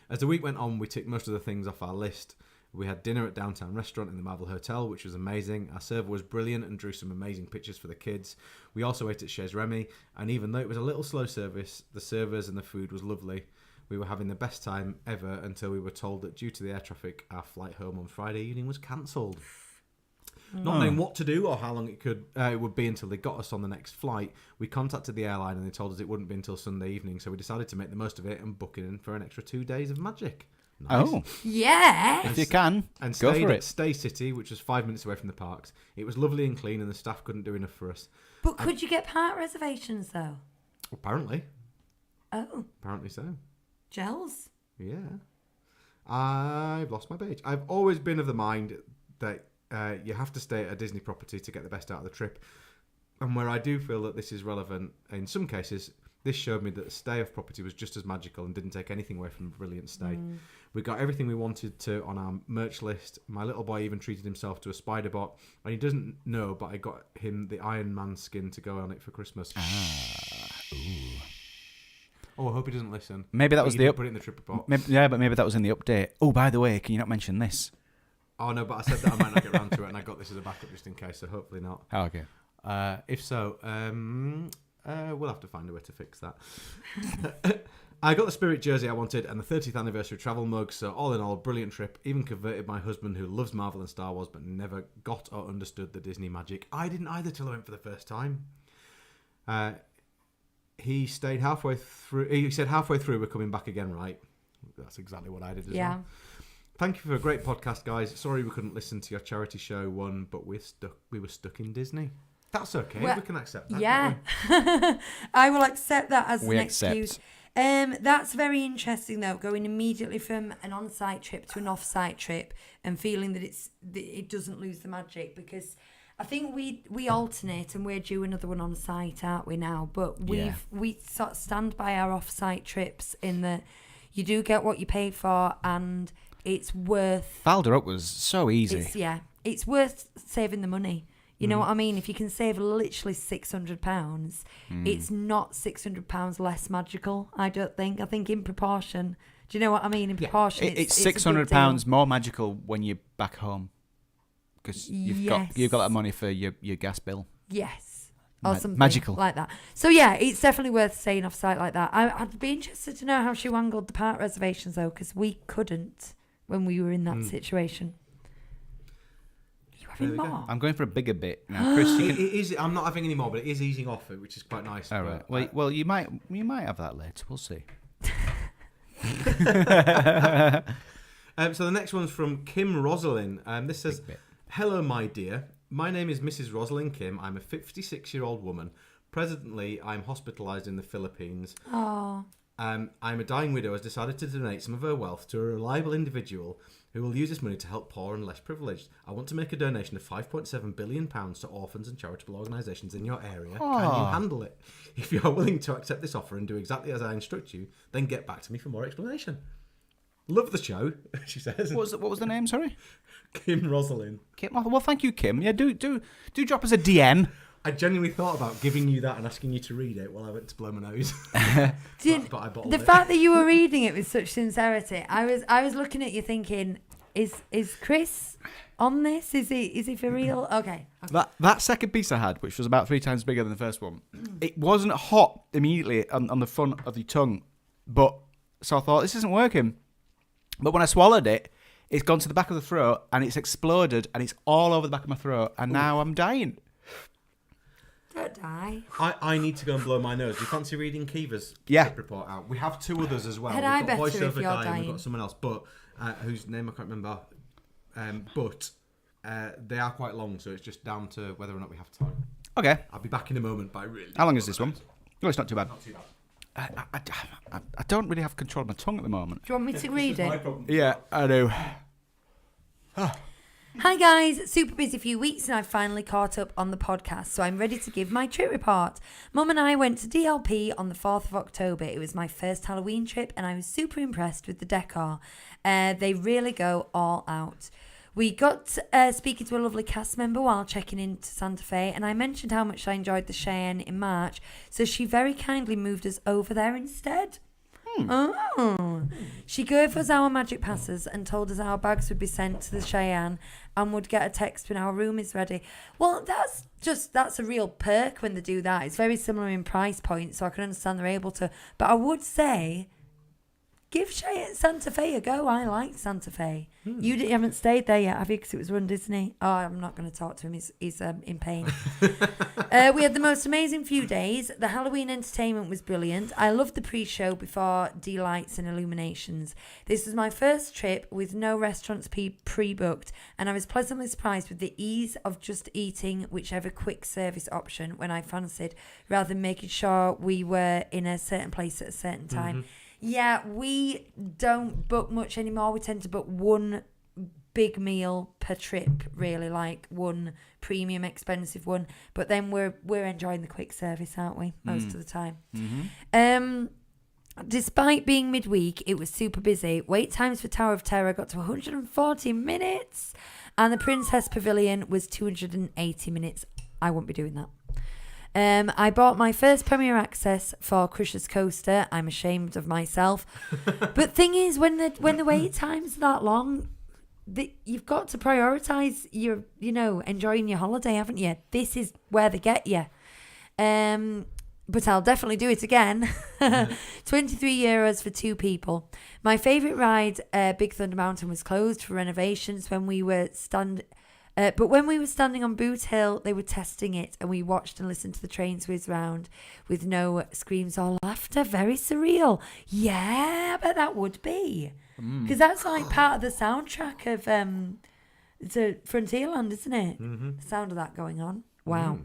As the week went on, we ticked most of the things off our list. We had dinner at Downtown Restaurant in the Marvel Hotel, which was amazing. Our server was brilliant and drew some amazing pictures for the kids. We also ate at Chez Remy, and even though it was a little slow service, the servers and the food was lovely. We were having the best time ever until we were told that due to the air traffic, our flight home on Friday evening was cancelled. Not knowing what to do or how long it would be until they got us on the next flight, we contacted the airline and they told us it wouldn't be until Sunday evening, so we decided to make the most of it and book in for an extra 2 days of magic. Nice. Oh, Yes. if you can, And go stayed for at it. Stay City, which was 5 minutes away from the parks. It was lovely and clean, and the staff couldn't do enough for us. But could you get park reservations though? Apparently so. Gels. Yeah. I've lost my page. I've always been of the mind that you have to stay at a Disney property to get the best out of the trip. And where I do feel that this is relevant, in some cases, this showed me that the stay of property was just as magical and didn't take anything away from a brilliant stay. We got everything we wanted to on our merch list. My little boy even treated himself to a spider bot. And he doesn't know, but I got him the Iron Man skin to go on it for Christmas. Oh, I hope he doesn't listen. Maybe that was the put it in the trip report. Maybe that was in the update. Oh, by the way, can you not mention this? Oh no, but I said that I might not get around to it, and I got this as a backup just in case. So hopefully not. Oh, okay. If so, we'll have to find a way to fix that. I got the Spirit jersey I wanted and the 30th anniversary travel mug, so all in all, brilliant trip. Even converted my husband, who loves Marvel and Star Wars but never got or understood the Disney magic. I didn't either till I went for the first time. He stayed halfway through. He said halfway through we're coming back again, right? That's exactly what I did as well. Thank you for a great podcast, guys. Sorry we couldn't listen to your charity show one, but we were stuck in Disney. That's okay. Well, we can accept that. Yeah. I will accept that as an excuse. That's very interesting, though, going immediately from an on-site trip to an off-site trip and feeling that it doesn't lose the magic, because I think we alternate and we're due another one on site, aren't we now? But we sort of stand by our off-site trips in that you do get what you pay for, and it's worth... Valder Up was so easy. It's worth saving the money. You know what I mean? If you can save literally £600, it's not £600 less magical, I don't think. I think in proportion. Do you know what I mean? In proportion, it's £600 more magical when you're back home, because you've got that money for your gas bill. Yes. Or something magical like that. So yeah, it's definitely worth staying off site like that. I'd be interested to know how she wangled the park reservations, though, because we couldn't when we were in that situation. More? I'm going for a bigger bit now, Chris. It is. I'm not having any more, but it is easing off it, which is quite nice. All right. Well, you might have that later. We'll see. So the next one's from Kim Rosalind. This says, "Hello, my dear. My name is Mrs. Rosalind Kim. I'm a 56-year-old woman. Presently, I'm hospitalised in the Philippines. Oh. I'm a dying widow who has decided to donate some of her wealth to a reliable individual who will use this money to help poor and less privileged. I want to make a donation of £5.7 billion to orphans and charitable organisations in your area. Aww. Can you handle it? If you are willing to accept this offer and do exactly as I instruct you, then get back to me for more explanation. Love the show," she says. What was the name, sorry? Kim Rosalind. Kim. Well, thank you, Kim. Yeah, do drop us a DM. I genuinely thought about giving you that and asking you to read it while I went to blow my nose. But I bottled it. Fact that you were reading it with such sincerity, I was looking at you thinking, is Chris on this? Is he for real? Okay. That second piece I had, which was about 3 times bigger than the first one, it wasn't hot immediately on the front of the tongue, so I thought, this isn't working. But when I swallowed it, it's gone to the back of the throat and it's exploded and it's all over the back of my throat, and now I'm dying. Don't die. I need to go and blow my nose. Do you fancy reading Kiva's trip report out? We have 2 others as well. We've got better Voiceover if you're Guy dying. and we've got someone else, but whose name I can't remember. But they are quite long, so it's just down to whether or not we have time. Okay. I'll be back in a moment, but I really... How long is this one? No, it's not too bad. Not too bad. I don't really have control of my tongue at the moment. Do you want me to read it? Yeah, I do. Hi guys, super busy few weeks and I've finally caught up on the podcast, so I'm ready to give my trip report. Mum and I went to DLP on the 4th of October. It was my first Halloween trip and I was super impressed with the decor. They really go all out. We got speaking to a lovely cast member while checking into Santa Fe, and I mentioned how much I enjoyed the Cheyenne in March, so she very kindly moved us over there instead. Oh. She gave us our magic passes and told us our bags would be sent to the Cheyenne and would get a text when our room is ready. Well, that's a real perk when they do that. It's very similar in price point, so I can understand they're able to. But I would say, give Santa Fe a go. I like Santa Fe. You haven't stayed there yet, have you? Because it was run Disney. Oh, I'm not going to talk to him. He's in pain. We had the most amazing few days. The Halloween entertainment was brilliant. I loved the pre-show before delights and illuminations. This was my first trip with no restaurants pre-booked, and I was pleasantly surprised with the ease of just eating whichever quick service option when I fancied, rather than making sure we were in a certain place at a certain time. Yeah, we don't book much anymore. We tend to book one big meal per trip, really, like one premium expensive one. But then we're enjoying the quick service, aren't we, most of the time? Despite being midweek, it was super busy. Wait times for Tower of Terror got to 140 minutes, and the Princess Pavilion was 280 minutes. I won't be doing that. I bought my first Premier Access for Crusher's Coaster. I'm ashamed of myself. But thing is, when the wait time's that long, you've got to prioritise your, enjoying your holiday, haven't you? This is where they get you. But I'll definitely do it again. 23 euros for 2 people. My favourite ride, Big Thunder Mountain, was closed for renovations when we were but when we were standing on Boot Hill, they were testing it, and we watched and listened to the trains whiz round with no screams or laughter. Very surreal. Yeah, I bet that would be. Because that's like part of the soundtrack of it's a Frontierland, isn't it? Mm-hmm. The sound of that going on. Wow.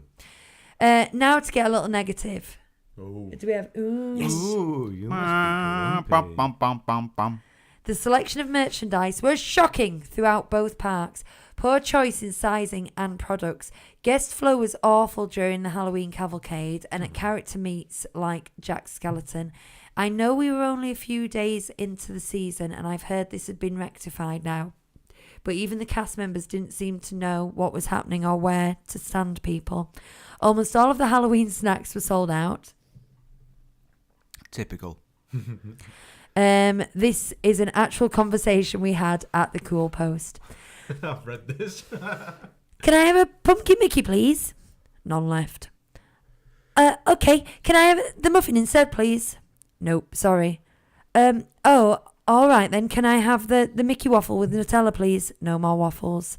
Now to get a little negative. Oh. Do we have... Ooh. Yes. Ooh, you must be grumpy. The selection of merchandise was shocking throughout both parks. Poor choice in sizing and products. Guest flow was awful during the Halloween cavalcade and at character meets like Jack Skeleton. I know we were only a few days into the season and I've heard this had been rectified now. But even the cast members didn't seem to know what was happening or where to stand people. Almost all of the Halloween snacks were sold out. Typical. This is an actual conversation we had at the Cool Post. I've read this. Can I have a pumpkin Mickey, please? None left. Okay. Can I have the muffin instead, please? Nope, sorry. Oh, all right then. Can I have the Mickey waffle with Nutella, please? No more waffles.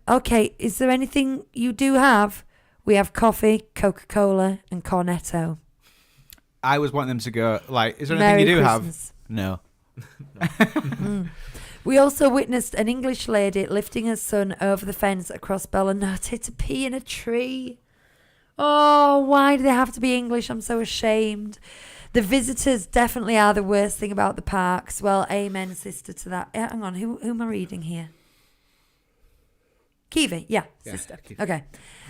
Okay. Is there anything you do have? We have coffee, Coca-Cola, and Cornetto. I was wanting them to go, like, is there Merry anything you do Christmas. have? No. We also witnessed an English lady lifting her son over the fence across Bellinote to pee in a tree. Oh, why do they have to be English? I'm so ashamed. The visitors definitely are the worst thing about the parks. Well, amen, sister, to that. Hang on, who am I reading here? Kiwi, yeah, sister. Kiwi. Okay.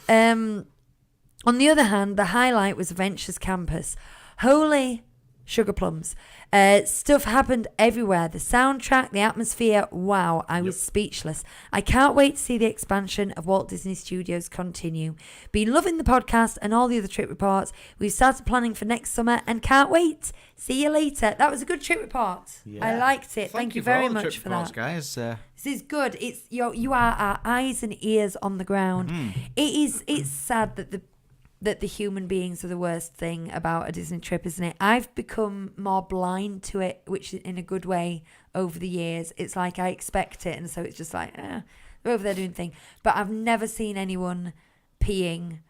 On the other hand, the highlight was Ventures Campus. Holy sugar plums. Stuff happened everywhere. The soundtrack, the atmosphere. Wow, I was speechless. I can't wait to see the expansion of Walt Disney Studios continue. Been loving the podcast and all the other trip reports. We've started planning for next summer and can't wait. See you later. That was a good trip report. Yeah. I liked it. Thank you very much for that, guys. This is good. It's you are our eyes and ears on the ground. It's sad that the human beings are the worst thing about a Disney trip, isn't it? I've become more blind to it, which in a good way over the years. It's like I expect it, and so it's just like, they're over there doing thing. But I've never seen anyone peeing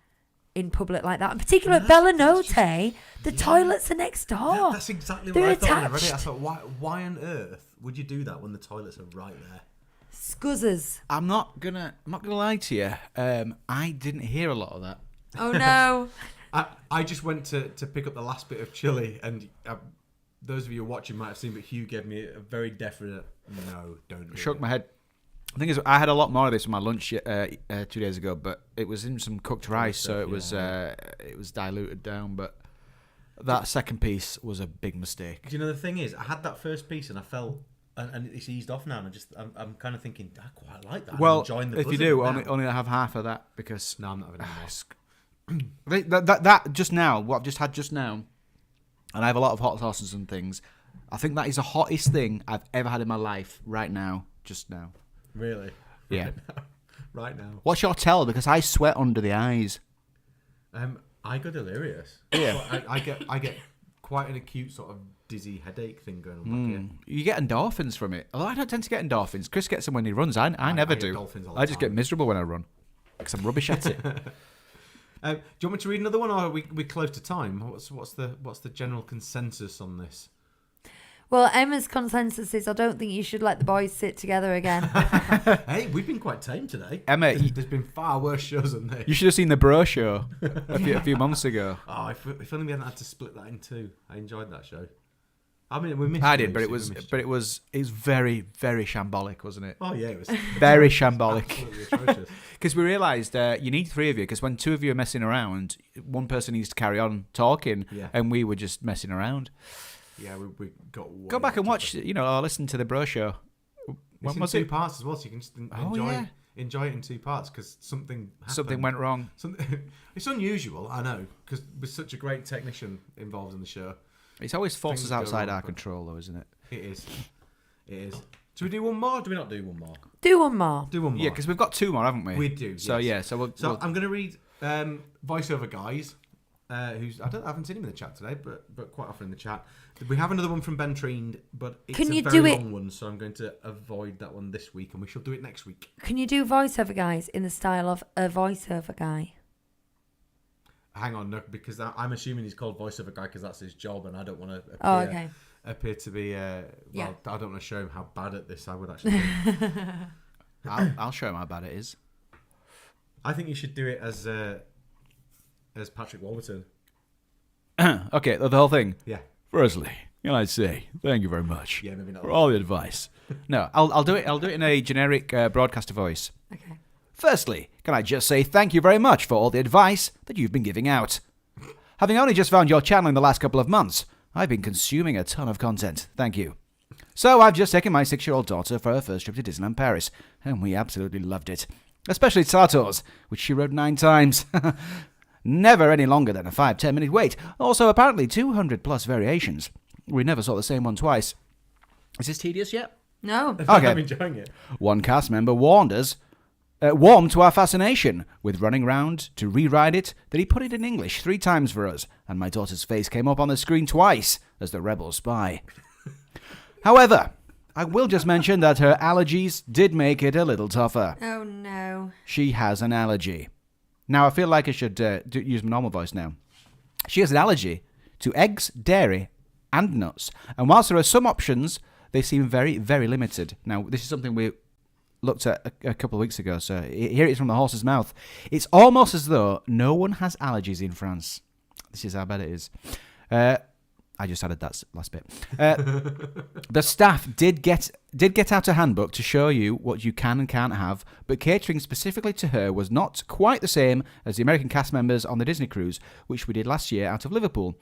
in public like that. In particular, at Bellinote, the toilets are next door. That's exactly They're what I thought when I read attached. it. I thought, why on earth would you do that when the toilets are right there? Scuzzers. I'm not gonna lie to you. I didn't hear a lot of that. Oh no. I just went to pick up the last bit of chili, and those of you watching might have seen, but Hugh gave me a very definite no, don't do Shook it. my head. The thing is, I had a lot more of this in my lunch 2 days ago, but it was in some cooked rice, so it was diluted down. But that second piece was a big mistake. Do you know, the thing is, I had that first piece and I felt, and it's eased off now, and I'm kind of thinking, I quite like that. Well, I'm enjoying the if you buzz do, of it now. only have half of that because No, I'm not having any more. that just now, what I've just had just now, and I have a lot of hot sauces and things. I think that is the hottest thing I've ever had in my life right now, just now. Really? Yeah. Right now. What's your tell? Because I sweat under the eyes. I go delirious. Yeah. I get quite an acute sort of dizzy headache thing going on back here. You get endorphins from it. Although I don't tend to get endorphins. Chris gets them when he runs. I never get do. dolphins all the I just time. get miserable when I run because I'm rubbish at it. Do you want me to read another one, or are we close to time? What's the general consensus on this? Well, Emma's consensus is I don't think you should let the boys sit together again. Hey, we've been quite tame today. Emma, there's been far worse shows than this. you should have seen the Bro Show a few months ago. Oh, if only we hadn't had to split that in two. I enjoyed that show. I mean, we missed. I it, did, but it obviously, was very, very shambolic, wasn't it? Oh yeah, it was Very shambolic. absolutely atrocious. Because we realised you need 3 of you. Because when 2 of you are messing around, one person needs to carry on talking, and we were just messing around. Yeah, we got. Go back and watch, or listen to the Bro Show. When was 2 parts as well, so you can just enjoy enjoy it in 2 parts because something happened. Something went wrong. It's unusual, I know, because with such a great technician involved in the show. It's always forces Things go outside wrong, our but- control, though, isn't it? It is. Do we do one more? Or do we not do one more? Do one more. Do one more. Yeah, because we've got 2 more, haven't we? We do. So yes. yeah, so we'll I'm going to read voiceover guys, who's I haven't seen him in the chat today, but quite often in the chat. We have another one from Ben Treened, but it's Can a you very do it- long one, so I'm going to avoid that one this week, and we shall do it next week. Can you do voiceover guys in the style of a voiceover guy? Hang on, no, because I'm assuming he's called voiceover guy because that's his job, and I don't want to appear to be. I don't want to show him how bad at this I would actually be. I'll show him how bad it is. I think you should do it as Patrick Wallerton. Okay, the whole thing. Yeah. Firstly, I'd say thank you very much Yeah, maybe not. for all the advice. No, I'll do it. I'll do it in a generic broadcaster voice. Okay. Firstly, can I just say thank you very much for all the advice that you've been giving out. Having only just found your channel in the last couple of months, I've been consuming a ton of content. Thank you. So I've just taken my 6-year-old daughter for her first trip to Disneyland Paris, and we absolutely loved it. Especially Sartor's, which she rode 9 times. Never any longer than a 5-10 minute wait. Also, apparently 200 plus variations. We never saw the same one twice. Is this tedious yet? No. Okay. I'm enjoying it. One cast member warned to our fascination with running round to rewrite it that he put it in English 3 times for us, and my daughter's face came up on the screen twice as the rebel spy. However, I will just mention that her allergies did make it a little tougher. Oh no. She has an allergy. Now, I feel like I should use my normal voice now. She has an allergy to eggs, dairy, and nuts. And whilst there are some options, they seem very, very limited. Now, this is something we looked at a couple of weeks ago, so here it is from the horse's mouth. It's almost as though no one has allergies in France. This is how bad it is. I just added that last bit. The staff did get out a handbook to show you what you can and can't have, but catering specifically to her was not quite the same as the American cast members on the Disney cruise, which we did last year out of Liverpool.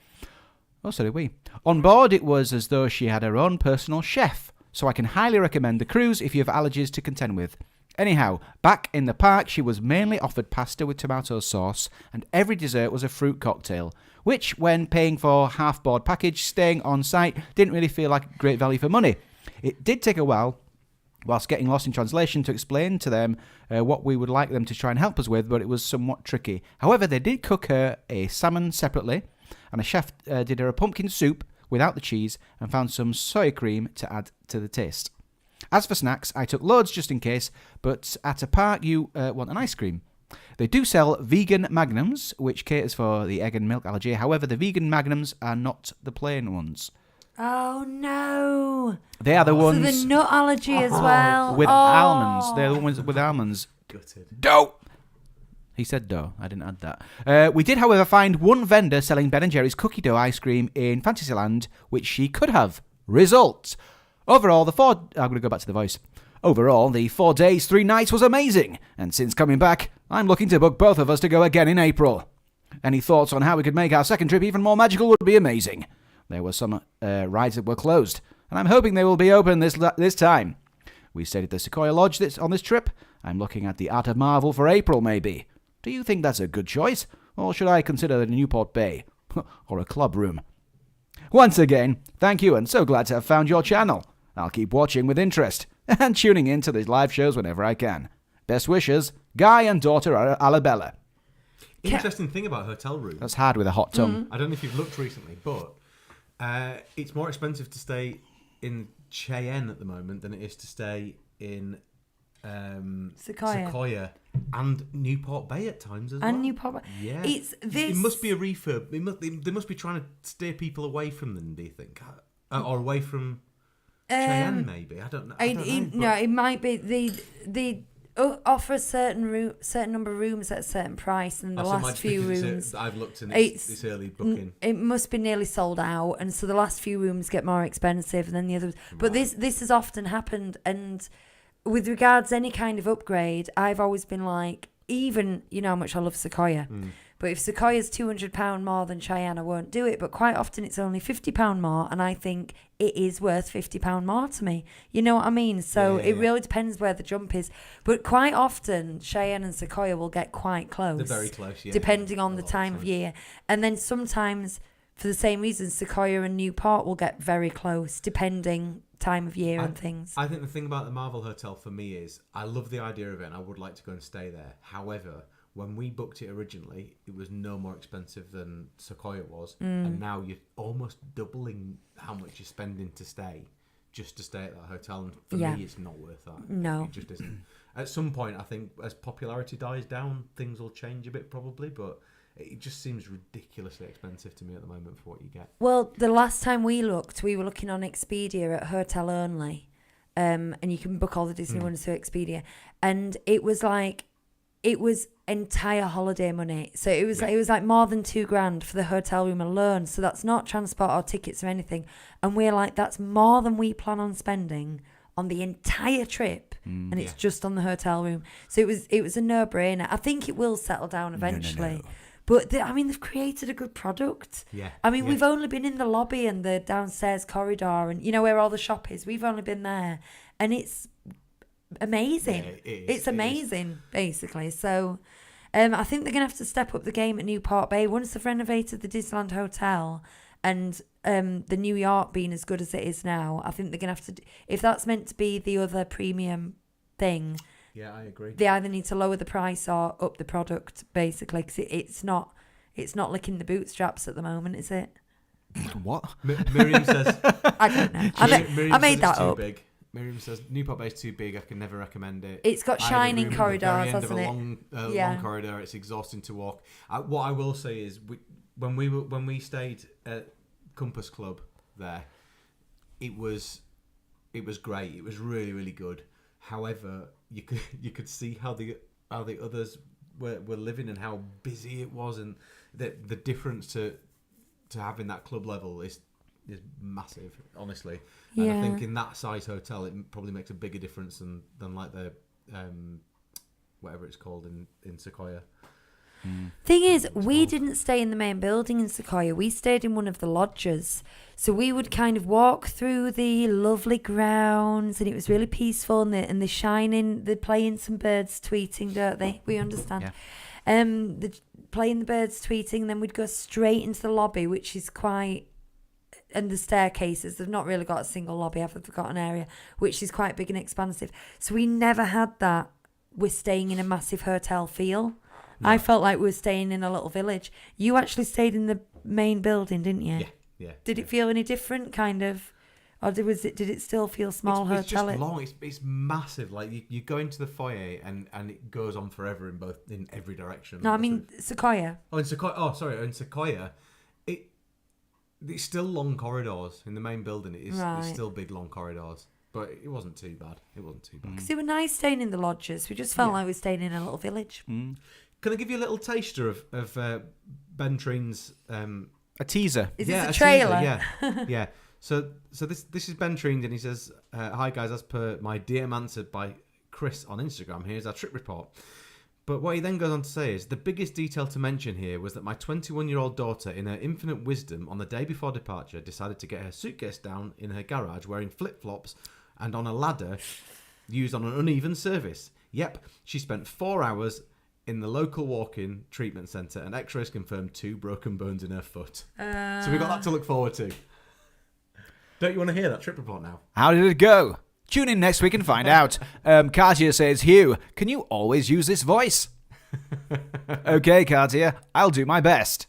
Oh, so did we. On board, it was as though she had her own personal chef, so I can highly recommend the cruise if you have allergies to contend with. Anyhow, back in the park, she was mainly offered pasta with tomato sauce, and every dessert was a fruit cocktail, which, when paying for half-board package, staying on site, didn't really feel like great value for money. It did take a while, whilst getting lost in translation, to explain to them what we would like them to try and help us with, but it was somewhat tricky. However, they did cook her a salmon separately, and a chef did her a pumpkin soup without the cheese and found some soy cream to add to the taste. As for snacks, I took loads just in case, but at a park you want an ice cream. They do sell vegan magnums, which caters for the egg and milk allergy. However, the vegan magnums are not the plain ones. Oh no. They are the ones So the nut allergy as well. with almonds. They're the ones with almonds. Gutted. Dough! He said dough. I didn't add that. We did, however, find one vendor selling Ben & Jerry's cookie dough ice cream in Fantasyland, which she could have. Result. Overall, I'm going to go back to the voice. Overall, the 4 days, 3 nights was amazing. And since coming back, I'm looking to book both of us to go again in April. Any thoughts on how we could make our second trip even more magical would be amazing. There were some rides that were closed, and I'm hoping they will be open this time. We stayed at the Sequoia Lodge on this trip. I'm looking at the Art of Marvel for April, maybe. Do you think that's a good choice? Or should I consider the Newport Bay? Or a club room? Once again, thank you, and so glad to have found your channel. I'll keep watching with interest, and tuning in to these live shows whenever I can. Best wishes, Guy and daughter Alabella. Interesting thing about hotel rooms. That's hard with a hot tongue. I don't know if you've looked recently, but it's more expensive to stay in Cheyenne at the moment than it is to stay in Sequoia and Newport Bay at times as well. And Newport Bay. Yeah. It must be a refurb. They must be trying to steer people away from them, do you think? Or away from Cheyenne, maybe? I don't know. No, it might be they offer a certain number of rooms at a certain price, and the last few rooms I've looked and it's early booking. It must be nearly sold out, and so the last few rooms get more expensive than the others. But this has often happened, and with regards any kind of upgrade, I've always been like, even you know how much I love Sequoia, But if Sequoia's £200 more than Cheyenne, I won't do it. But quite often it's only £50 more, and I think it is worth £50 more to me. You know what I mean? So it really depends where the jump is. But quite often, Cheyenne and Sequoia will get quite close. They're very close, yeah. Depending on the time of year. And then sometimes, for the same reason, Sequoia and Newport will get very close, depending time of year and things. I think the thing about the Marvel Hotel for me is I love the idea of it and I would like to go and stay there. However, when we booked it originally, it was no more expensive than Sequoia was. And now you're almost doubling how much you're spending to stay, just to stay at that hotel. And for me, it's not worth that. No. It just isn't. At some point, I think as popularity dies down, things will change a bit probably, but it just seems ridiculously expensive to me at the moment for what you get. Well, the last time we looked, we were looking on Expedia at hotel only. And you can book all the Disney ones through Expedia. And it was entire holiday money. So it was like more than $2,000 for the hotel room alone. So that's not transport or tickets or anything. And we're like, that's more than we plan on spending on the entire trip. And it's just on the hotel room. So it was a no-brainer. I think it will settle down eventually. No. But they've created a good product. Yeah. We've only been in the lobby and the downstairs corridor and, where all the shop is. We've only been there. And it's amazing. Yeah, it's amazing, basically. So I think they're going to have to step up the game at Newport Bay. Once they've renovated the Disneyland Hotel and the New York being as good as it is now, I think they're going to have to... If that's meant to be the other premium thing... Yeah, I agree. They either need to lower the price or up the product, basically, because it's not licking the bootstraps at the moment, is it? What? Miriam says... I don't know. I made that up. Big. Miriam says, Newport Bay is too big, I can never recommend it. It's got shining corridors, hasn't it? Long corridor, it's exhausting to walk. What I will say is, when we stayed at Compass Club there, it was great. It was really, really good. However, you could see how the others were living and how busy it was, and the difference to having that club level is massive, honestly. And I think in that size hotel, it probably makes a bigger difference than like the whatever it's called in Sequoia. Thing is, we didn't stay in the main building in Sequoia. We stayed in one of the lodges. So we would kind of walk through the lovely grounds, and it was really peaceful. And they're shining, they're playing some birds tweeting, don't they? We understand. Yeah. They're playing the birds tweeting, and then we'd go straight into the lobby, which is quite... And the staircases, they've not really got a single lobby, they've got an area, which is quite big and expansive. So we never had that, we're staying in a massive hotel feel. No. I felt like we were staying in a little village. You actually stayed in the main building, didn't you? Yeah. Did it feel any different, kind of? Or did it still feel small hotel? It's just long. It's massive. Like you go into the foyer and it goes on forever in every direction. No, I mean Sequoia. In Sequoia, it's still long corridors in the main building. It's still big long corridors, but it wasn't too bad. Because it was nice staying in the lodges. We just felt like we were staying in a little village. Can I give you a little taster of Ben Treen's? A teaser. Is this a trailer? Teaser, yeah. So this is Ben Treen, and he says, "Hi guys, as per my DM answered by Chris on Instagram, here's our trip report." But what he then goes on to say is, the biggest detail to mention here was that my 21-year-old daughter, in her infinite wisdom, on the day before departure, decided to get her suitcase down in her garage wearing flip-flops and on a ladder used on an uneven surface. Yep, she spent 4 hours in the local walk-in treatment centre, and x-rays confirmed 2 broken bones in her foot. So we've got that to look forward to. Don't you want to hear that trip report now? How did it go? Tune in next week and find out. Cartier says, Hugh, can you always use this voice? Okay, Cartier, I'll do my best.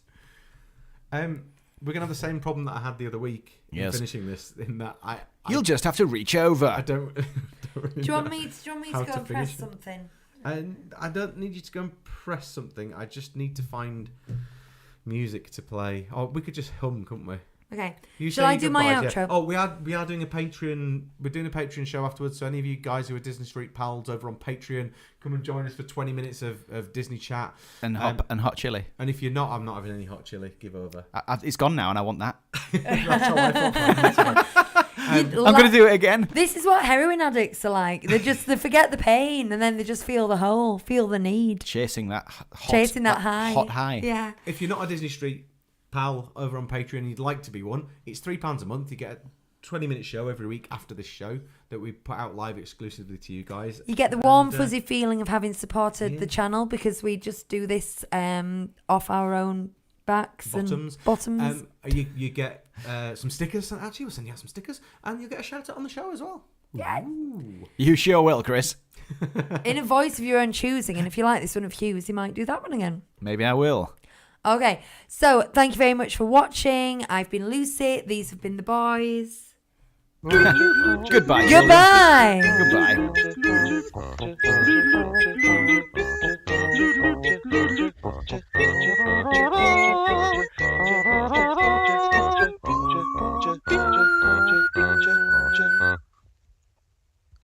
We're going to have the same problem that I had the other week in finishing this, in that You'll just have to reach over. I don't really Do you want me to go and press something? I don't need you to go and press something. I just need to find music to play. Or we could just hum, couldn't we? Okay. Shall I do my outro? Yeah. Oh, we are doing a Patreon. We're doing a Patreon show afterwards. So any of you guys who are Disney Street pals over on Patreon, come and join us for 20 minutes of Disney chat and hot chili. And if you're not, I'm not having any hot chili. Give over. It's gone now, and I want that. That's all I thought. I'm going to do it again. This is what heroin addicts are like. They forget the pain and then they just feel the hole, feel the need. Chasing that high. Hot high. Yeah. If you're not a Disney Street pal over on Patreon and you'd like to be one, it's £3 a month. You get a 20-minute show every week after this show that we put out live exclusively to you guys. You get the warm, fuzzy feeling of having supported the channel because we just do this off our own backs Bottoms. and bottoms. You get some stickers. Actually, we'll send you out some stickers. And you'll get a shout out on the show as well. Yeah. Ooh. You sure will, Chris. In a voice of your own choosing. And if you like this one of Hugh's, you might do that one again. Maybe I will. Okay. So thank you very much for watching. I've been Lucy. These have been the boys. Goodbye. Goodbye. Goodbye.